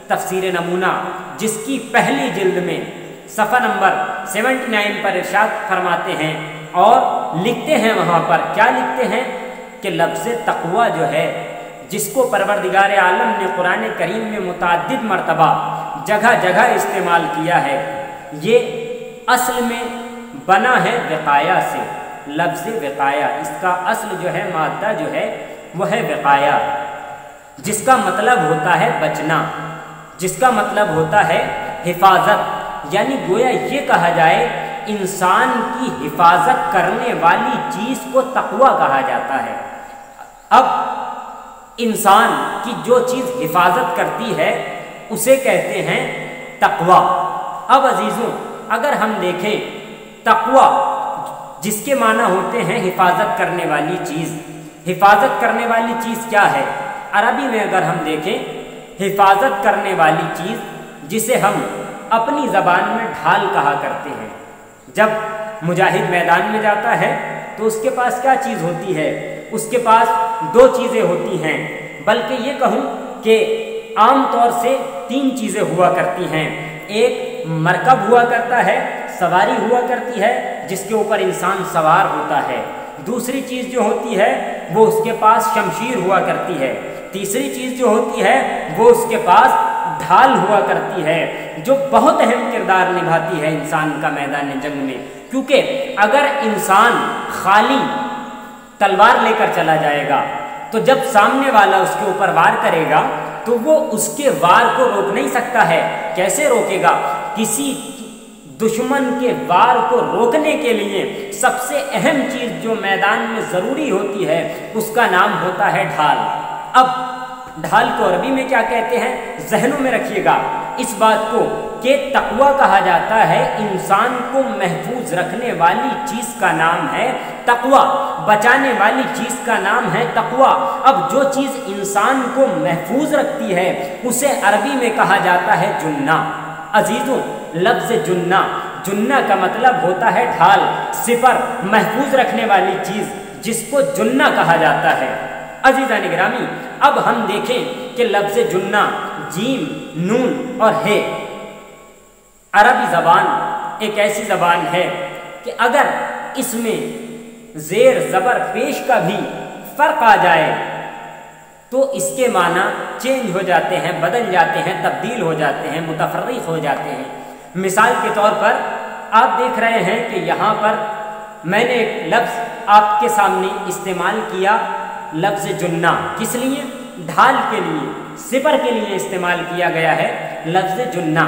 تفسیر نمونہ جس کی پہلی جلد میں صفحہ نمبر 79 پر ارشاد فرماتے ہیں اور لکھتے ہیں، وہاں پر کیا لکھتے ہیں کہ لفظ تقوی جو ہے جس کو پروردگار عالم نے قرآن کریم میں متعدد مرتبہ جگہ جگہ استعمال کیا ہے، یہ اصل میں بنا ہے وقایا سے۔ لفظ وقایا، اس کا اصل جو ہے، مادہ جو ہے وہ ہے وقایا، جس کا مطلب ہوتا ہے بچنا، جس کا مطلب ہوتا ہے حفاظت، یعنی گویا یہ کہا جائے انسان کی حفاظت کرنے والی چیز کو تقوی کہا جاتا ہے۔ اب انسان کی جو چیز حفاظت کرتی ہے اسے کہتے ہیں تقوی۔ اب عزیزوں، اگر ہم دیکھیں تقوی جس کے معنی ہوتے ہیں حفاظت کرنے والی چیز، حفاظت کرنے والی چیز کیا ہے؟ عربی میں اگر ہم دیکھیں حفاظت کرنے والی چیز جسے ہم اپنی زبان میں ڈھال کہا کرتے ہیں، جب مجاہد میدان میں جاتا ہے تو اس کے پاس کیا چیز ہوتی ہے؟ اس کے پاس دو چیزیں ہوتی ہیں، بلکہ یہ کہوں کہ عام طور سے 3 چیزیں ہوا کرتی ہیں۔ ایک مرکب ہوا کرتا ہے، سواری ہوا کرتی ہے جس کے اوپر انسان سوار ہوتا ہے۔ دوسری چیز جو ہوتی ہے وہ اس کے پاس شمشیر ہوا کرتی ہے۔ تیسری چیز جو ہوتی ہے وہ اس کے پاس ڈھال ہوا کرتی ہے، جو بہت اہم کردار نبھاتی ہے انسان کا میدان جنگ میں، کیونکہ اگر انسان خالی تلوار لے کر چلا جائے گا تو جب سامنے والا اس کے اوپر وار کرے گا تو وہ اس کے وار کو روک نہیں سکتا ہے۔ کیسے روکے گا؟ کسی دشمن کے وار کو روکنے کے لیے سب سے اہم چیز جو میدان میں ضروری ہوتی ہے اس کا نام ہوتا ہے ڈھال۔ اب ڈھال کو عربی میں کیا کہتے ہیں؟ ذہنوں میں رکھیے گا اس بات کو کہ تقوی کہا جاتا ہے انسان کو محفوظ رکھنے والی چیز کا نام ہے تقوی، بچانے والی چیز کا نام ہے تقوی۔ اب جو چیز انسان کو محفوظ رکھتی ہے اسے عربی میں کہا جاتا ہے جنہ۔ عزیزوں، لفظ جنہ کا مطلب ہوتا ہے ڈھال، سپر، محفوظ رکھنے والی چیز جس کو جنہ کہا جاتا ہے۔ عزیزان گرامی، اب ہم دیکھیں کہ لفظ جنہ، جیم، نون اور ہے، عربی زبان ایک ایسی زبان ہے کہ اگر اس میں زیر زبر پیش کا بھی فرق آ جائے تو اس کے معنی چینج ہو جاتے ہیں، بدل جاتے ہیں، تبدیل ہو جاتے ہیں، متفرق ہو جاتے ہیں۔ مثال کے طور پر آپ دیکھ رہے ہیں کہ یہاں پر میں نے ایک لفظ آپ کے سامنے استعمال کیا، لفظ جنہ، کس لیے؟ ڈھال کے لیے، سپر کے لیے استعمال کیا گیا ہے لفظ جنہ۔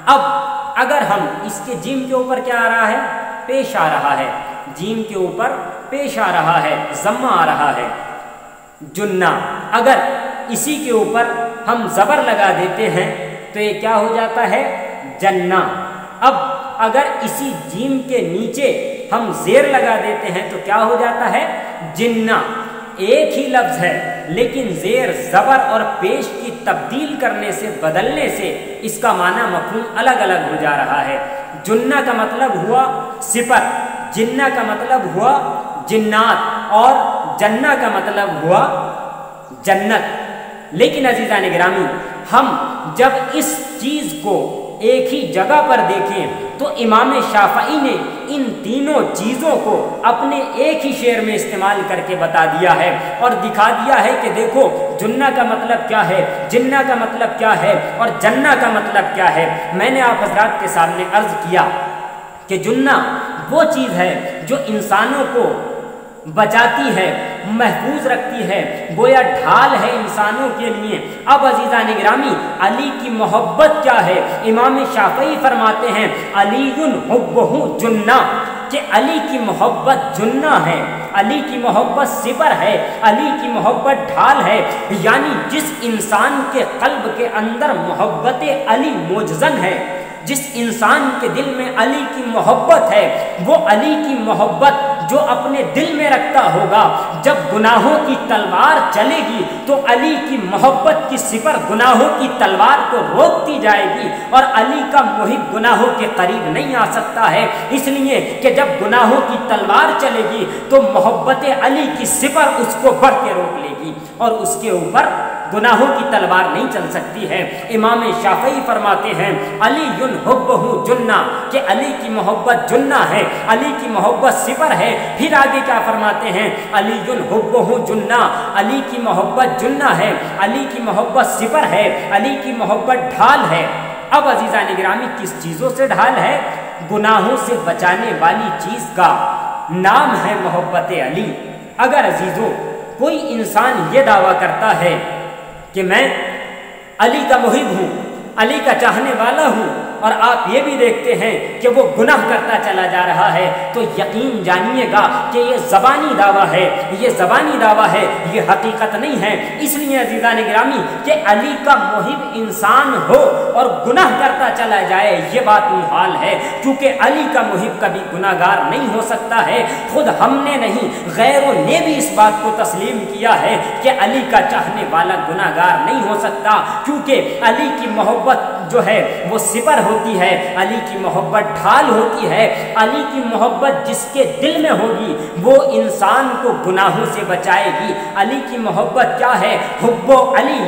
اب اگر ہم اس کے جیم کے اوپر کیا آ رہا ہے؟ پیش آ رہا ہے، جیم کے اوپر پیش آ رہا ہے، ضمہ آ رہا ہے، جنہ۔ اگر اسی کے اوپر ہم زبر لگا دیتے ہیں تو یہ کیا ہو جاتا ہے؟ جنہ۔ اب اگر اسی جیم کے نیچے ہم زیر لگا دیتے ہیں تو کیا ہو جاتا ہے؟ جنہ۔ ایک ہی لفظ ہے لیکن زیر، زبر اور پیش کی تبدیل کرنے سے، بدلنے سے اس کا معنی مفہوم الگ الگ ہو جا رہا ہے۔ جنہ کا مطلب ہوا سپر، جنہ کا مطلب ہوا جنات، اور جنہ کا مطلب ہوا جنت۔ لیکن عزیزان گرامی، ہم جب اس چیز کو ایک ہی جگہ پر دیکھیں تو امام شافعی نے ان تینوں چیزوں کو اپنے ایک ہی شعر میں استعمال کر کے بتا دیا ہے اور دکھا دیا ہے کہ دیکھو جنہ کا مطلب کیا ہے، جنہ کا مطلب کیا ہے اور جنہ کا مطلب کیا ہے۔ میں نے آپ حضرات کے سامنے عرض کیا کہ جنہ وہ چیز ہے جو انسانوں کو بچاتی ہے، محفوظ رکھتی ہے، گویا ڈھال ہے انسانوں کے لیے۔ اب عزیزان گرامی علی کی محبت کیا ہے؟ امام شافعی فرماتے ہیں علی حبہ جنہ، کہ علی کی محبت جنہ ہے، علی کی محبت سپر ہے، علی کی محبت ڈھال ہے۔ یعنی جس انسان کے قلب کے اندر محبت علی موجزن ہے، جس انسان کے دل میں علی کی محبت ہے، وہ علی کی محبت جو اپنے دل میں رکھتا ہوگا، جب گناہوں کی تلوار چلے گی تو علی کی محبت کی سپر گناہوں کی تلوار کو روکتی جائے گی، اور علی کا محب گناہوں کے قریب نہیں آ سکتا ہے، اس لیے کہ جب گناہوں کی تلوار چلے گی تو محبت علی کی سپر اس کو بڑھ کے روک لے گی، اور اس کے اوپر گناہوں کی تلوار نہیں چل سکتی ہے۔ امام شافعی فرماتے ہیں علی حبہ جنہ، کہ علی کی محبت جنہ ہے، علی کی محبت سپر ہے۔ پھر آگے کیا فرماتے ہیں؟ علی حبہ جنہ، علی کی محبت جنہ ہے، علی کی محبت سپر ہے، علی کی محبت ڈھال ہے۔ اب عزیزان گرامی کس چیزوں سے ڈھال ہے؟ گناہوں سے بچانے والی چیز کا نام ہے محبت علی۔ اگر عزیزوں کوئی انسان یہ دعویٰ کرتا ہے کہ میں علی کا محب ہوں، علی کا چاہنے والا ہوں، اور آپ یہ بھی دیکھتے ہیں کہ وہ گناہ کرتا چلا جا رہا ہے، تو یقین جانیے گا کہ یہ زبانی دعویٰ ہے، یہ زبانی دعویٰ ہے، یہ حقیقت نہیں ہے۔ اس لیے عزیزان گرامی کہ علی کا محب انسان ہو اور گناہ کرتا چلا جائے، یہ بات محال ہے، کیونکہ علی کا محب کبھی گناہ گار نہیں ہو سکتا ہے۔ خود ہم نے نہیں، غیروں نے بھی اس بات کو تسلیم کیا ہے کہ علی کا چاہنے والا گناہ گار نہیں ہو سکتا، کیونکہ علی کی محبت جو ہے وہ سپر ہوتی ہے، علی کی محبت ڈھال ہوتی ہے۔ علی کی محبت جس کے دل میں ہوگی وہ انسان کو گناہوں سے بچائے گی۔ علی کی محبت کیا ہے؟ حب علی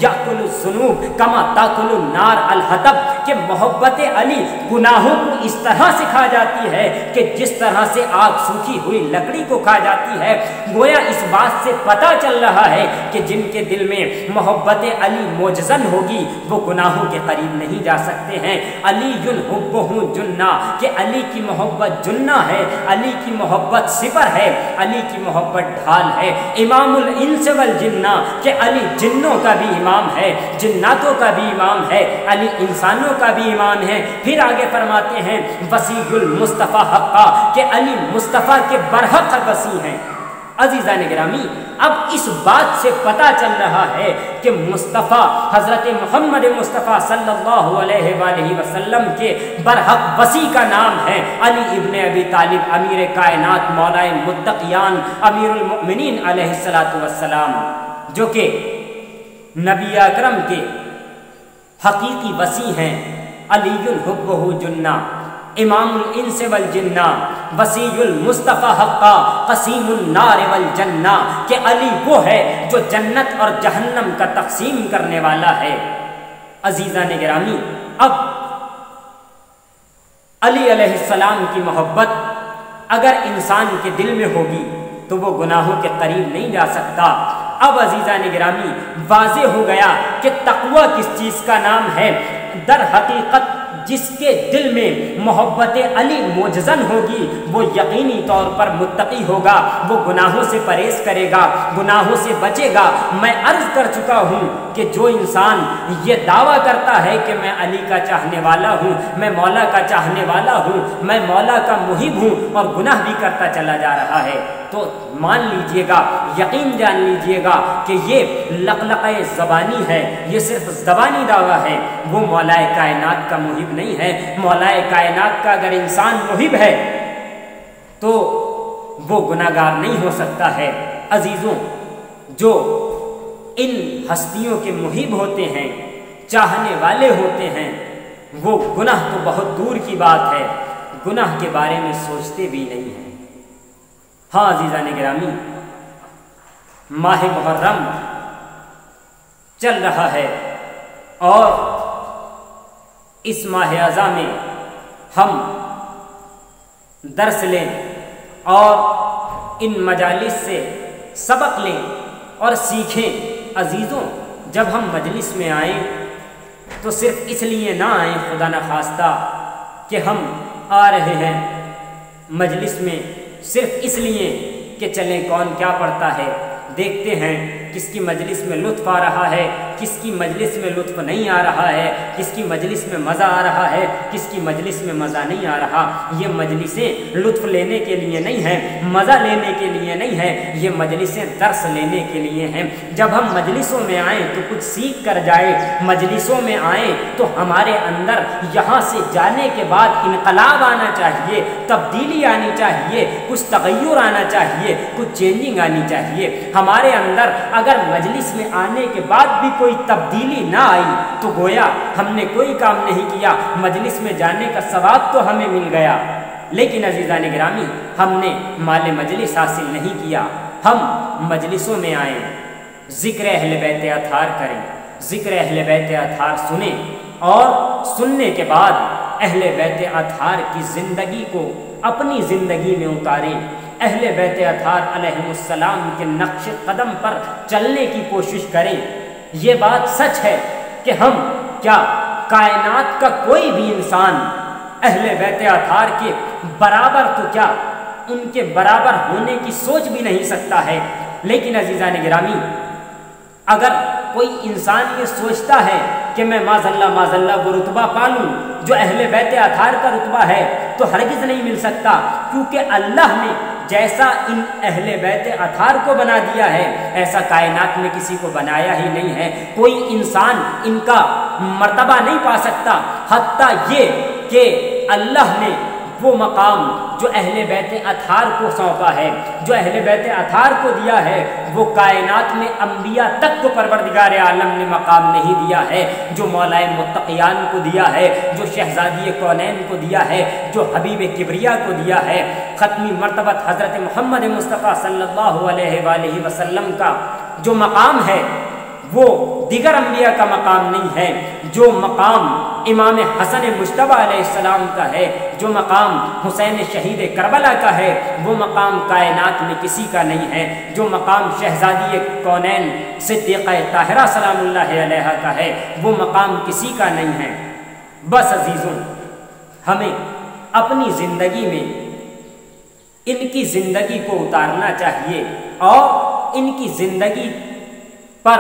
یاکل الذنوب کما تاکل النار الحطب، کہ محبت علی گناہوں کو اس طرح سے کھا جاتی ہے کہ جس طرح سے آگ سوکھی ہوئی لکڑی کو کھا جاتی ہے۔ گویا اس بات سے پتہ چل رہا ہے کہ جن کے دل میں محبت علی موجزن ہوگی وہ گناہوں کے قریب نہیں جا سکتے ہیں۔ علی حبہ جنہ، کہ علی کی محبت جنہ ہے، علی کی محبت سپر ہے، علی کی محبت ڈھال ہے۔ امام الانس والجنہ، کہ علی جنوں کا بھی امام ہے، جناتوں کا بھی امام ہے، علی انسانوں کا بھی امام ہے۔ پھر آگے فرماتے ہیں وسیع المصطفیٰ حقا، کہ علی مصطفیٰ کے برحق وسیع ہیں۔ عزیزان گرامی اب اس بات سے پتہ چل رہا ہے کہ مصطفیٰ حضرت محمد مصطفیٰ صلی اللہ علیہ وآلہ وسلم کے برحق وسیع کا نام ہے علی ابن ابی طالب، امیر کائنات، مولا متقیان، امیر المؤمنین علیہ السلام، جو کہ نبی اکرم کے حقیقی وسیع ہیں۔ علی حبہ جنہ، امام الانس والجنہ، وسیع المصطفیٰ حقا، قسیم النار والجنہ، کہ علی وہ ہے جو جنت اور جہنم کا تقسیم کرنے والا ہے۔ عزیزان گرامی اب علی علیہ السلام کی محبت اگر انسان کے دل میں ہوگی تو وہ گناہوں کے قریب نہیں جا سکتا۔ اب عزیزان گرامی واضح ہو گیا کہ تقویٰ کس چیز کا نام ہے۔ در حقیقت جس کے دل میں محبت علی موجزن ہوگی وہ یقینی طور پر متقی ہوگا، وہ گناہوں سے پرہیز کرے گا، گناہوں سے بچے گا۔ میں عرض کر چکا ہوں کہ جو انسان یہ دعویٰ کرتا ہے کہ میں علی کا چاہنے والا ہوں، میں مولا کا چاہنے والا ہوں، میں مولا کا محب ہوں، اور گناہ بھی کرتا چلا جا رہا ہے، تو مان لیجئے گا، یقین جان لیجئے گا کہ یہ لقلقہ زبانی ہے، یہ صرف زبانی دعویٰ ہے، وہ مولا کائنات کا محب نہیں ہے۔ مولا کائنات کا اگر انسان محب ہے تو وہ گناہ گار نہیں ہو سکتا ہے۔ عزیزوں جو ان ہستیوں کے محب ہوتے ہیں، چاہنے والے ہوتے ہیں، وہ گناہ تو بہت دور کی بات ہے، گناہ کے بارے میں سوچتے بھی نہیں ہیں۔ ہاں عزیزان گرامی ماہ محرم چل رہا ہے اور اس ماہ اعظم میں ہم درس لیں اور ان مجالس سے سبق لیں اور سیکھیں۔ عزیزوں جب ہم مجلس میں آئیں تو صرف اس لیے نہ آئیں خدا نخواستہ کہ ہم آ رہے ہیں مجلس میں، صرف اس لیے کہ کہ چلیں کون کیا پڑھتا ہے، دیکھتے ہیں کس کی مجلس میں لطف آ رہا ہے، کس کی مجلس میں لطف نہیں آ رہا ہے، کس کی مجلس میں مزہ آ رہا ہے، کس کی مجلس میں مزہ نہیں آ رہا۔ یہ مجلسیں لطف لینے کے لیے نہیں ہیں، مزہ لینے کے لیے نہیں ہیں، یہ مجلسیں درس لینے کے لیے ہیں۔ جب ہم مجلسوں میں آئیں تو کچھ سیکھ کر جائیں، مجلسوں میں آئیں تو ہمارے اندر یہاں سے جانے کے بعد انقلاب آنا چاہیے، تبدیلی آنی چاہیے، کچھ تغیر آنا چاہیے، کچھ چینجنگ آنی چاہیے ہمارے اندر۔ اگر مجلس میں آنے کے بعد بھی کوئی تبدیلی نہ آئی تو گویا ہم نے کوئی کام نہیں کیا، مجلس میں جانے کا ثواب تو ہمیں مل گیا، لیکن عزیزان گرامی ہم نے مال مجلس حاصل نہیں کیا۔ ہم مجلسوں میں آئیں، ذکر اہل بیت اطہار کریں، ذکر اہل بیت اطہار سنیں، اور سننے کے بعد اہل بیت اطہار کی زندگی کو اپنی زندگی میں اتاریں، اہل بیت اطہار علیہ السلام کے نقش قدم پر چلنے کی کوشش کریں۔ یہ بات سچ ہے کہ ہم کیا کائنات کا کوئی بھی انسان اہل بیت اطہار کے برابر تو کیا ان کے برابر ہونے کی سوچ بھی نہیں سکتا ہے، لیکن عزیزان گرامی اگر کوئی انسان یہ سوچتا ہے کہ میں معاذ اللہ وہ رتبہ پالوں جو اہل بیت اطہار کا رتبہ ہے، تو ہرگز نہیں مل سکتا، کیونکہ اللہ نے جیسا ان اہل بیت اطہار کو بنا دیا ہے ایسا کائنات میں کسی کو بنایا ہی نہیں ہے۔ کوئی انسان ان کا مرتبہ نہیں پا سکتا، حتیٰ یہ کہ اللہ نے وہ مقام جو اہل بیت اطہار کو سونپا ہے، جو اہل بیت اطہار کو دیا ہے، وہ کائنات میں انبیاء تک کو پروردگار عالم نے مقام نہیں دیا ہے، جو مولائے متقیان کو دیا ہے، جو شہزادی کونین کو دیا ہے، جو حبیب کبریا کو دیا ہے۔ ختمی مرتبت حضرت محمد مصطفیٰ صلی اللہ علیہ وآلہ وسلم کا جو مقام ہے وہ دیگر انبیاء کا مقام نہیں ہے، جو مقام امام حسن مجتبیٰ علیہ السلام کا ہے، جو مقام حسین شہید کربلا کا ہے، وہ مقام کائنات میں کسی کا نہیں ہے، جو مقام شہزادی کونین صدیقہ طاہرہ سلام اللہ علیہا کا ہے، وہ مقام کسی کا نہیں ہے۔ بس عزیزوں، ہمیں اپنی زندگی میں ان کی زندگی کو اتارنا چاہیے اور ان کی زندگی پر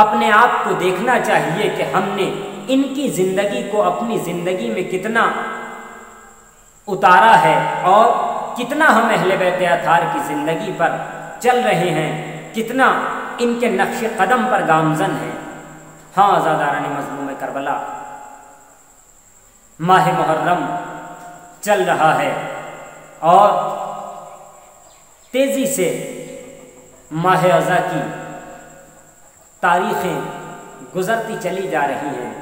اپنے آپ کو دیکھنا چاہیے کہ ہم نے ان کی زندگی کو اپنی زندگی میں کتنا اتارا ہے اور کتنا ہم اہل بیت اطہار کی زندگی پر چل رہے ہیں، کتنا ان کے نقش قدم پر گامزن ہیں۔ ہاں عزاداران مظلوم کربلا، ماہ محرم چل رہا ہے اور تیزی سے ماہ رضا کی تاریخیں گزرتی چلی جا رہی ہیں۔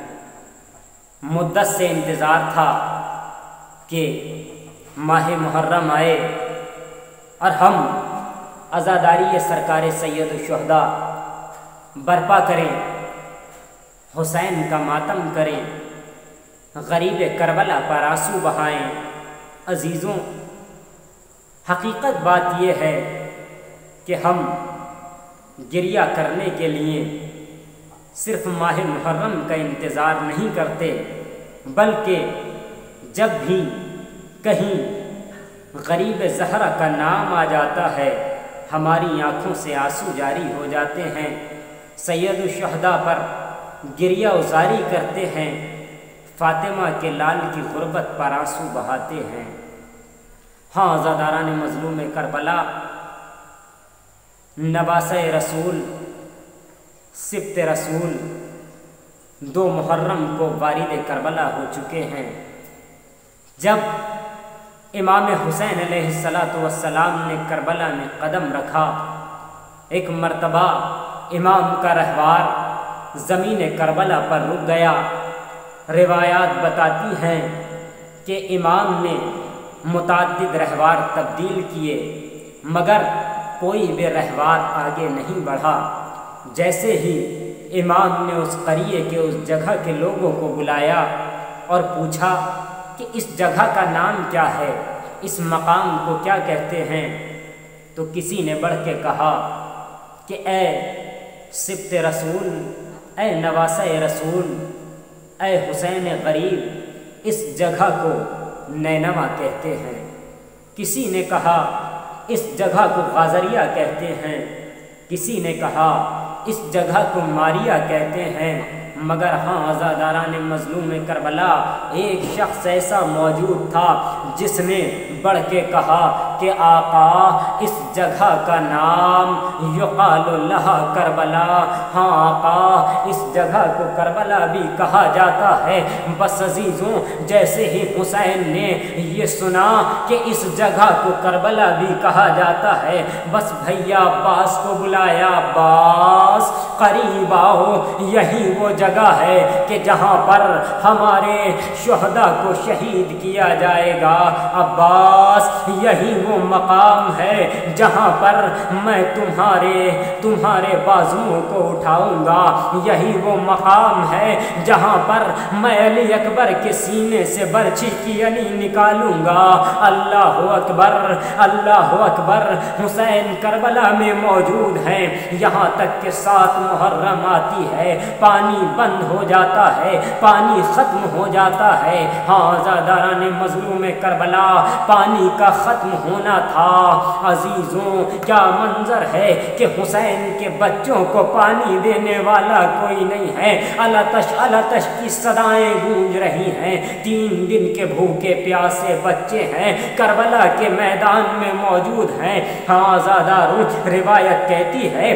مدت سے انتظار تھا کہ ماہ محرم آئے اور ہم عزاداری سرکار سید الشہداء برپا کریں، حسین کا ماتم کریں، غریب کربلا پر آنسو بہائیں۔ عزیزوں، حقیقت بات یہ ہے کہ ہم گریہ کرنے کے لیے صرف ماہ محرم کا انتظار نہیں کرتے، بلکہ جب بھی کہیں غریب زہرا کا نام آ جاتا ہے ہماری آنکھوں سے آنسو جاری ہو جاتے ہیں، سید الشہداء پر گریہ ازاری کرتے ہیں، فاطمہ کے لال کی غربت پر آنسو بہاتے ہیں۔ ہاں عزاداران مظلوم کربلا، نواسہ رسول، سبت رسول 2 محرم کو وارد کربلا ہو چکے ہیں۔ جب امام حسین علیہ السلام نے کربلا میں قدم رکھا، ایک مرتبہ امام کا رہوار زمین کربلا پر رک گیا۔ روایات بتاتی ہیں کہ امام نے متعدد رہوار تبدیل کیے مگر کوئی بھی رہوار آگے نہیں بڑھا۔ جیسے ہی امام نے اس قریے کے اس جگہ کے لوگوں کو بلایا اور پوچھا کہ اس جگہ کا نام کیا ہے، اس مقام کو کیا کہتے ہیں، تو کسی نے بڑھ کے کہا کہ اے سبت رسول، اے نواسہ رسول، اے حسین غریب، اس جگہ کو نینوا کہتے ہیں۔ کسی نے کہا اس جگہ کو غازریہ کہتے ہیں، کسی نے کہا اس جگہ کو ماریا کہتے ہیں، مگر ہاں عزاداران مظلوم کربلا ایک شخص ایسا موجود تھا جس نے بڑھ کے کہا کہ آقا اس جگہ کا نام یقال لہا کربلا، ہاں آقا اس جگہ کو کربلا بھی کہا جاتا ہے۔ بس عزیزوں جیسے ہی حسین نے یہ سنا کہ اس جگہ کو کربلا بھی کہا جاتا ہے، بس بھیا عباس کو بلایا، عباس قریب آؤ، یہی وہ جگہ ہے کہ جہاں پر ہمارے شہداء کو شہید کیا جائے گا، عباس یہی وہ مقام ہے جہاں پر میں تمہارے بازوؤں کو اٹھاؤں گا، یہی وہ مقام ہے جہاں پر میں علی اکبر کے سینے سے برچھی کی یعنی نکالوں گا۔ اللہ اکبر، اللہ اکبر۔ حسین کربلا میں موجود ہیں، یہاں تک کہ 7 محرم آتی ہے، پانی بند ہو جاتا ہے، پانی ختم ہو جاتا ہے۔ ہاں عزاداران مظلوم کربلا پانی کا ختم ہونا تھا۔ عزیزوں کیا منظر ہے کہ حسین کے بچوں کو پانی دینے والا کوئی نہیں ہے، الاتش الاتش کی صدائیں گونج رہی ہیں، 3 دن کے بھوکے پیاسے بچے ہیں، کربلا کے میدان میں موجود ہیں۔ ہاں عزاداروں روایت کہتی ہے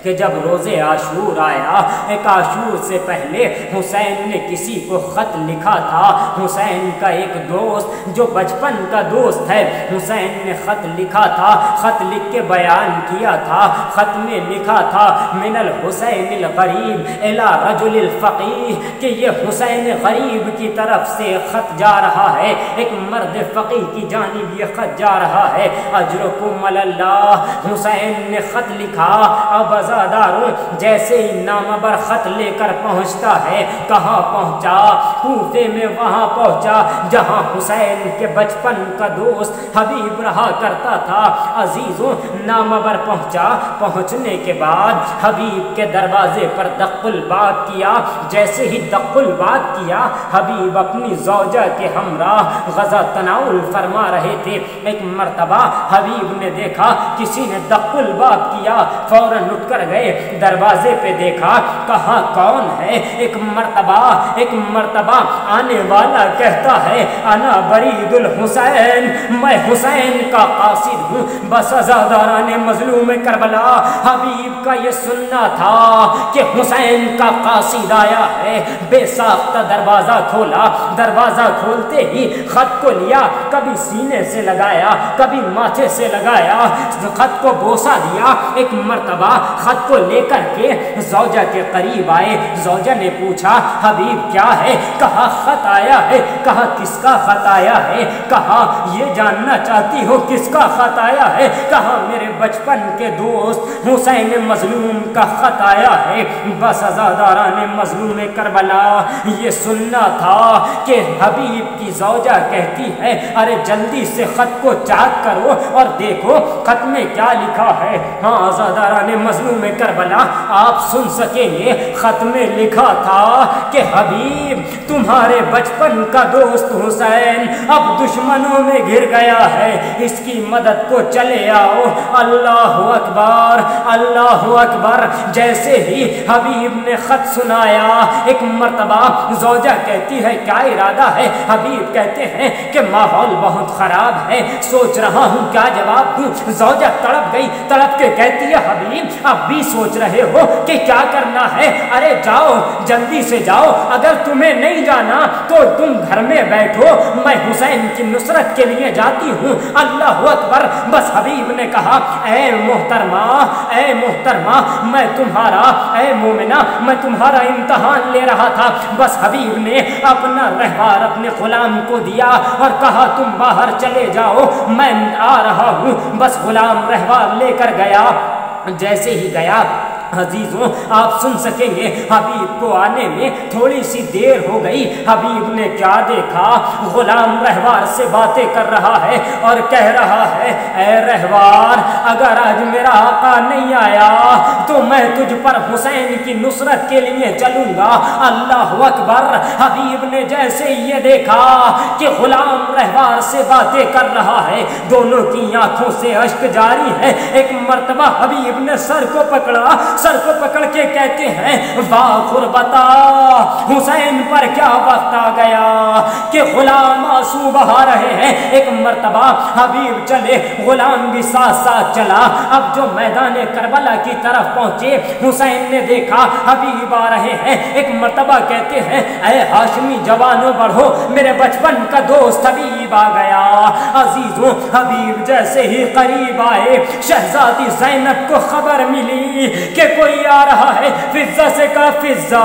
کہ جب روز عاشور آیا، ایک عاشور سے پہلے حسین نے کسی کو خط لکھا تھا، حسین کا ایک دوست جو بچپن کا دوست ہے، حسین نے خط لکھا تھا، خط لکھ کے بیان کیا تھا، خط میں لکھا تھا من الحسین الغریب الی رجل الفقیہ، کہ یہ حسین غریب کی طرف سے خط جا رہا ہے، ایک مرد فقیہ کی جانب یہ خط جا رہا ہے، اجرکم علی اللہ۔ حسین نے خط لکھا، اب عزاداروں جیسے ہی نامور خط لے کر پہنچتا ہے، کہاں پہنچا؟ کوفے میں، وہاں پہنچا جہاں حسین کے بچپن کا دوست حبیب رہا کرتا تھا۔ عزیزوں نامور پہنچا، پہنچنے کے بعد حبیب کے دروازے پر دق الباب کیا، جیسے ہی دق الباب کیا، حبیب اپنی زوجہ کے ہمراہ غزہ تناول فرما رہے تھے، ایک مرتبہ حبیب نے دیکھا کسی نے دق الباب کیا، فوراً اٹھ کر گئے، دروازے پہ دیکھا، کہاں کون ہے؟ ایک مرتبہ آنے والا کہتا ہے انا برید الحسین، میں حسین کا قاصد ہوں۔ بس عزاداران مظلوم کربلا حبیب کا یہ سننا تھا کہ حسین کا قاصد آیا ہے، بے ساختہ دروازہ کھولا، دروازہ کھولتے ہی خط کو لیا، کبھی سینے سے لگایا، کبھی ماتھے سے لگایا، خط کو بوسہ دیا، ایک مرتبہ خط کو لے کر کے زوجہ کے قریب آئے، زوجہ نے پوچھا حبیب کیا ہے؟ کہا خط آیا ہے۔ کہا کس کا خط آیا ہے؟ کہا یہ جاننا چاہتی ہو کس کا خط آیا ہے؟ کہا میرے بچپن کے دوست حسین مظلوم کا خط آیا ہے۔ بس عزاداران مظلوم کربلا یہ سننا تھا کہ حبیب کی زوجہ کہتی ہے ارے جلدی سے خط کو چاک کرو اور دیکھو خط میں کیا لکھا ہے۔ ہاں عزاداران مظلوم کربلا آپ سن سکیں گے، خط میں لکھا تھا کہ حبیب تمہارے بچپن کا دوست حسین اب دشمنوں میں گر گیا ہے، اس کی مدد کو چلے آؤ۔ اللہ اکبر، اللہ اکبر۔ جیسے ہی حبیب نے خط سنایا، ایک مرتبہ زوجہ کہتی ہے کیا ارادہ ہے؟ حبیب کہتے ہیں کہ ماحول بہت خراب ہے، سوچ رہا ہوں کیا جواب دوں۔ زوجہ تڑپ گئی، تڑپ کے کہتی ہے حبیب اب بھی سوچ رہے ہو کہ کیا کرنا ہے؟ ارے جاؤ، جلدی سے جاؤ، اگر تمہیں نہیں جانا تو تم گھر میں بیٹھو، میں حسین کی نصرت کے لیے جاتی ہوں۔ اللہ اکبر۔ بس حبیب نے کہا اے محترمہ میں تمہارا، اے مومنہ میں تمہارا امتحان لے رہا تھا۔ بس حبیب نے اپنا رہوار اپنے غلام کو دیا اور کہا تم باہر چلے جاؤ، میں آ رہا ہوں۔ بس غلام رہوار لے کر گیا، جیسے ہی گیا عزیزوں آپ سن سکیں گے حبیب کو آنے میں تھوڑی سی دیر ہو گئی. حبیب نے کیا دیکھا؟ غلام رہوار سے باتیں کر رہا ہے اور کہہ رہا ہے اے رہوار اگر آج میرا آقا نہیں آیا تو میں تجھ پر حسین کی نصرت کے لیے چلوں گا. اللہ اکبر. حبیب نے جیسے یہ دیکھا کہ غلام رہوار سے باتیں کر رہا ہے دونوں کی آنکھوں سے اشک جاری ہے. ایک مرتبہ حبیب نے سر کو پکڑ کے کہتے ہیں واہ غربتا حسین پر کیا وقت آ گیا کہ غلام آنسو بہا رہے ہیں. ایک مرتبہ حبیب چلے غلام بھی ساتھ ساتھ چلا. اب جو میدان کربلا کی طرف پہنچے حسین نے دیکھا حبیب آ رہے ہیں. ایک مرتبہ کہتے ہیں اے ہاشمی جوانوں بڑھو میرے بچپن کا دوست حبیب آ گیا. عزیزوں حبیب جیسے ہی قریب آئے شہزادی زینب کو خبر ملی کہ کوئی آ رہا ہے. فضہ سے کہا فضہ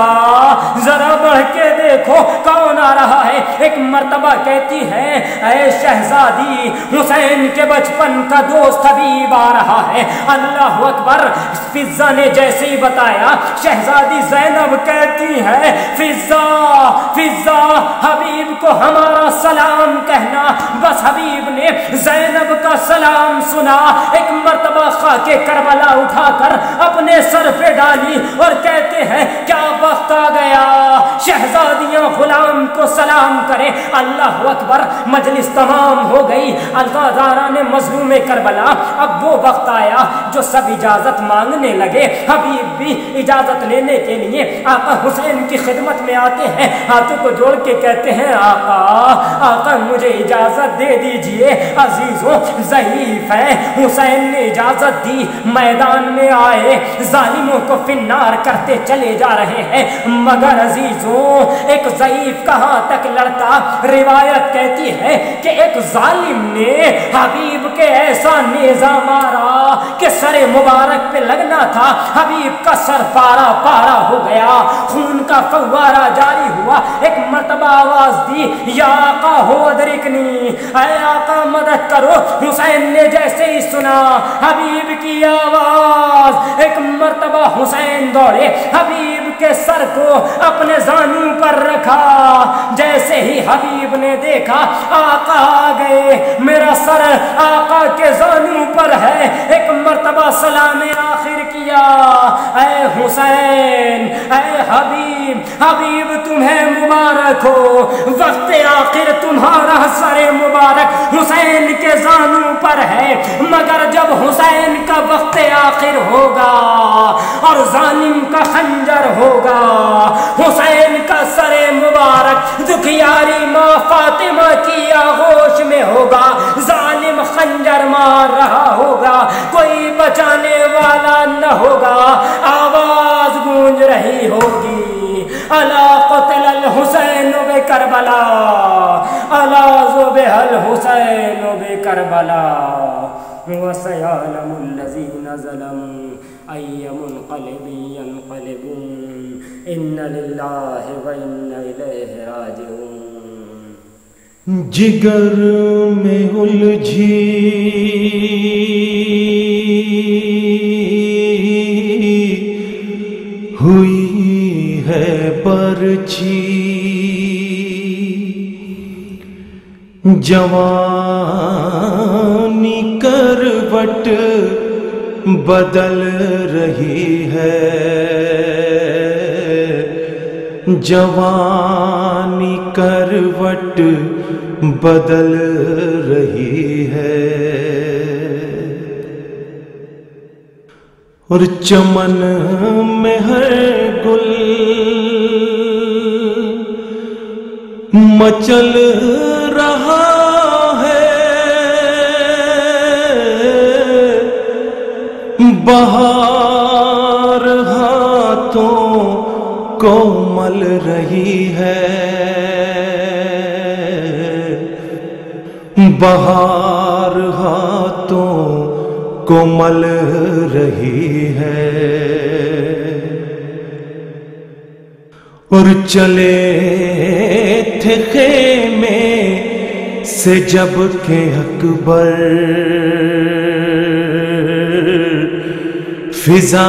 ذرا بڑھ کے دیکھو کون آ رہا ہے. ایک مرتبہ کہتی ہے اے شہزادی حسین کے بچپن کا دوست حبیب آ رہا ہے. اللہ اکبر. فضہ نے جیسے ہی بتایا شہزادی زینب کہتی ہے فضہ حبیب کو ہمارا سلام کہنا. بس حبیب نے زینب کا سلام سنا. ایک مرتبہ خاک کربلا اٹھا کر اپنے سر پہ ڈالی اور کہتے ہیں کیا وقت آ گیا شہزادیاں غلام کو سلام کرے. اللہ اکبر. مجلس تمام ہو گئی. الغازاران مظلوم کربلا. اب وہ وقت آیا جو سب اجازت مانگنے لگے. حبیب بھی اجازت لینے کے لیے آقا حسین کی خدمت میں آتے ہیں. ہاتھوں کو جوڑ کے کہتے ہیں آقا مجھے اجازت دے دیجئے. عزیزوں ضعیف ہے. حسین نے اجازت دی. میدان میں آئے ظالموں کو فنار کرتے چلے جا رہے ہیں. مگر عزیزوں ایک ضعیف کہاں تک لڑتا. روایت کہتی ہے کہ ایک ظالم نے حبیب کے ایسا نیزہ مارا کہ سر مبارک پہ لگنا تھا. حبیب کا سر پارا پارا ہو گیا. خون کا فوارہ جاری ہوا. ایک مرتبہ آواز دی یا آقا ہو ادرکنی اے آقا مدد کرو. حسین نے جیسے ہی سنا حبیب کی آواز ایک مرتبہ حسین دوڑے حبیب کے سر کو اپنے زانوں پر رکھا. جیسے ہی حبیب نے دیکھا آقا آ گئے میرا سر آقا کے زانوں پر ہے. ایک مرتبہ سلام آخر کیا اے حسین اے حبیب تمہیں مبارک ہو. وقت آخر تمہارا سر مبارک حسین کے زانوں پر ہے. مگر جب حسین کا وقت آخر ہوگا اور ظالم کا خنجر ہوگا حسین کا سر مبارک دکھیاری ماں فاطمہ کی آغوش میں ہوگا. ظالم خنجر مار رہا ہوگا کوئی بچانے والا نہ ہوگا. آواز گونج رہی ہوگی الا قتل الحسین بکربلا الا ذبح الحسین بکربلا وسيعلم الذين ظلموا أي منقلب ينقلبون إن لله وإنا إليه راجعون. جگر میں الجھی ہوئی ہے برچھی جوانی کروٹ بدل رہی ہے جوانی کروٹ بدل رہی ہے اور چمن میں ہر گل مچل رہا بہار ہاتھوں کو مل رہی ہے بہار ہاتھوں کو مل رہی ہے اور چلے تھے خیمے سے جب کہ اکبر فضا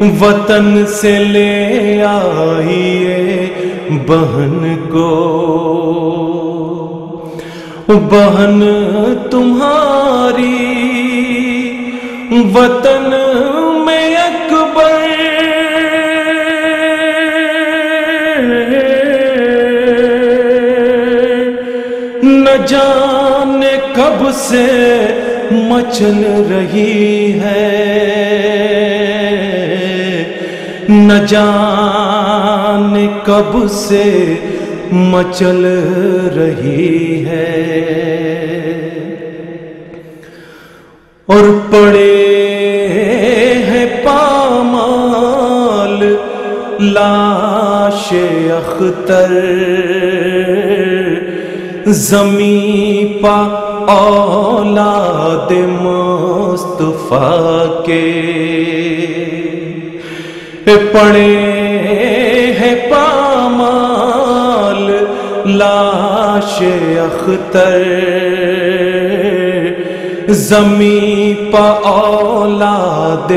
وطن سے لے آئیے بہن کو، بہن تمہاری وطن میں اکبر نہ جانے کب سے مچل رہی ہے، نہ جانے کب سے مچل رہی ہے، اور پڑے ہیں پامال لاش اختر زمیں پا اولاد مصطفیٰ کے، پڑے ہیں پامال لاش اختر زمیں پا اولاد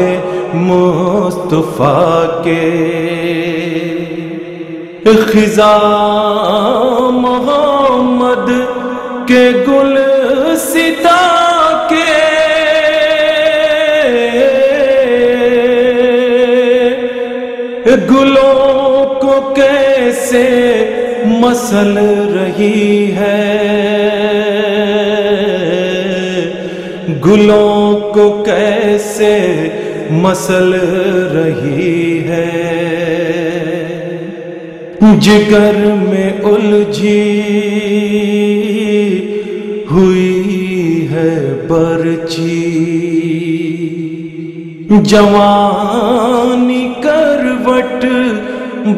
مصطفیٰ کے، خزاں محمد کے گل ستا کے، گلوں کو کیسے مسل رہی ہے، گلوں کو کیسے مسل رہی ہے، جگر میں الجھی ہوئی ہے برچی، جوانی کروٹ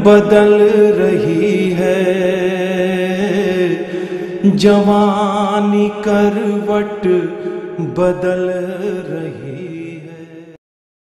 بدل رہی ہے، جوانی کروٹ بدل رہی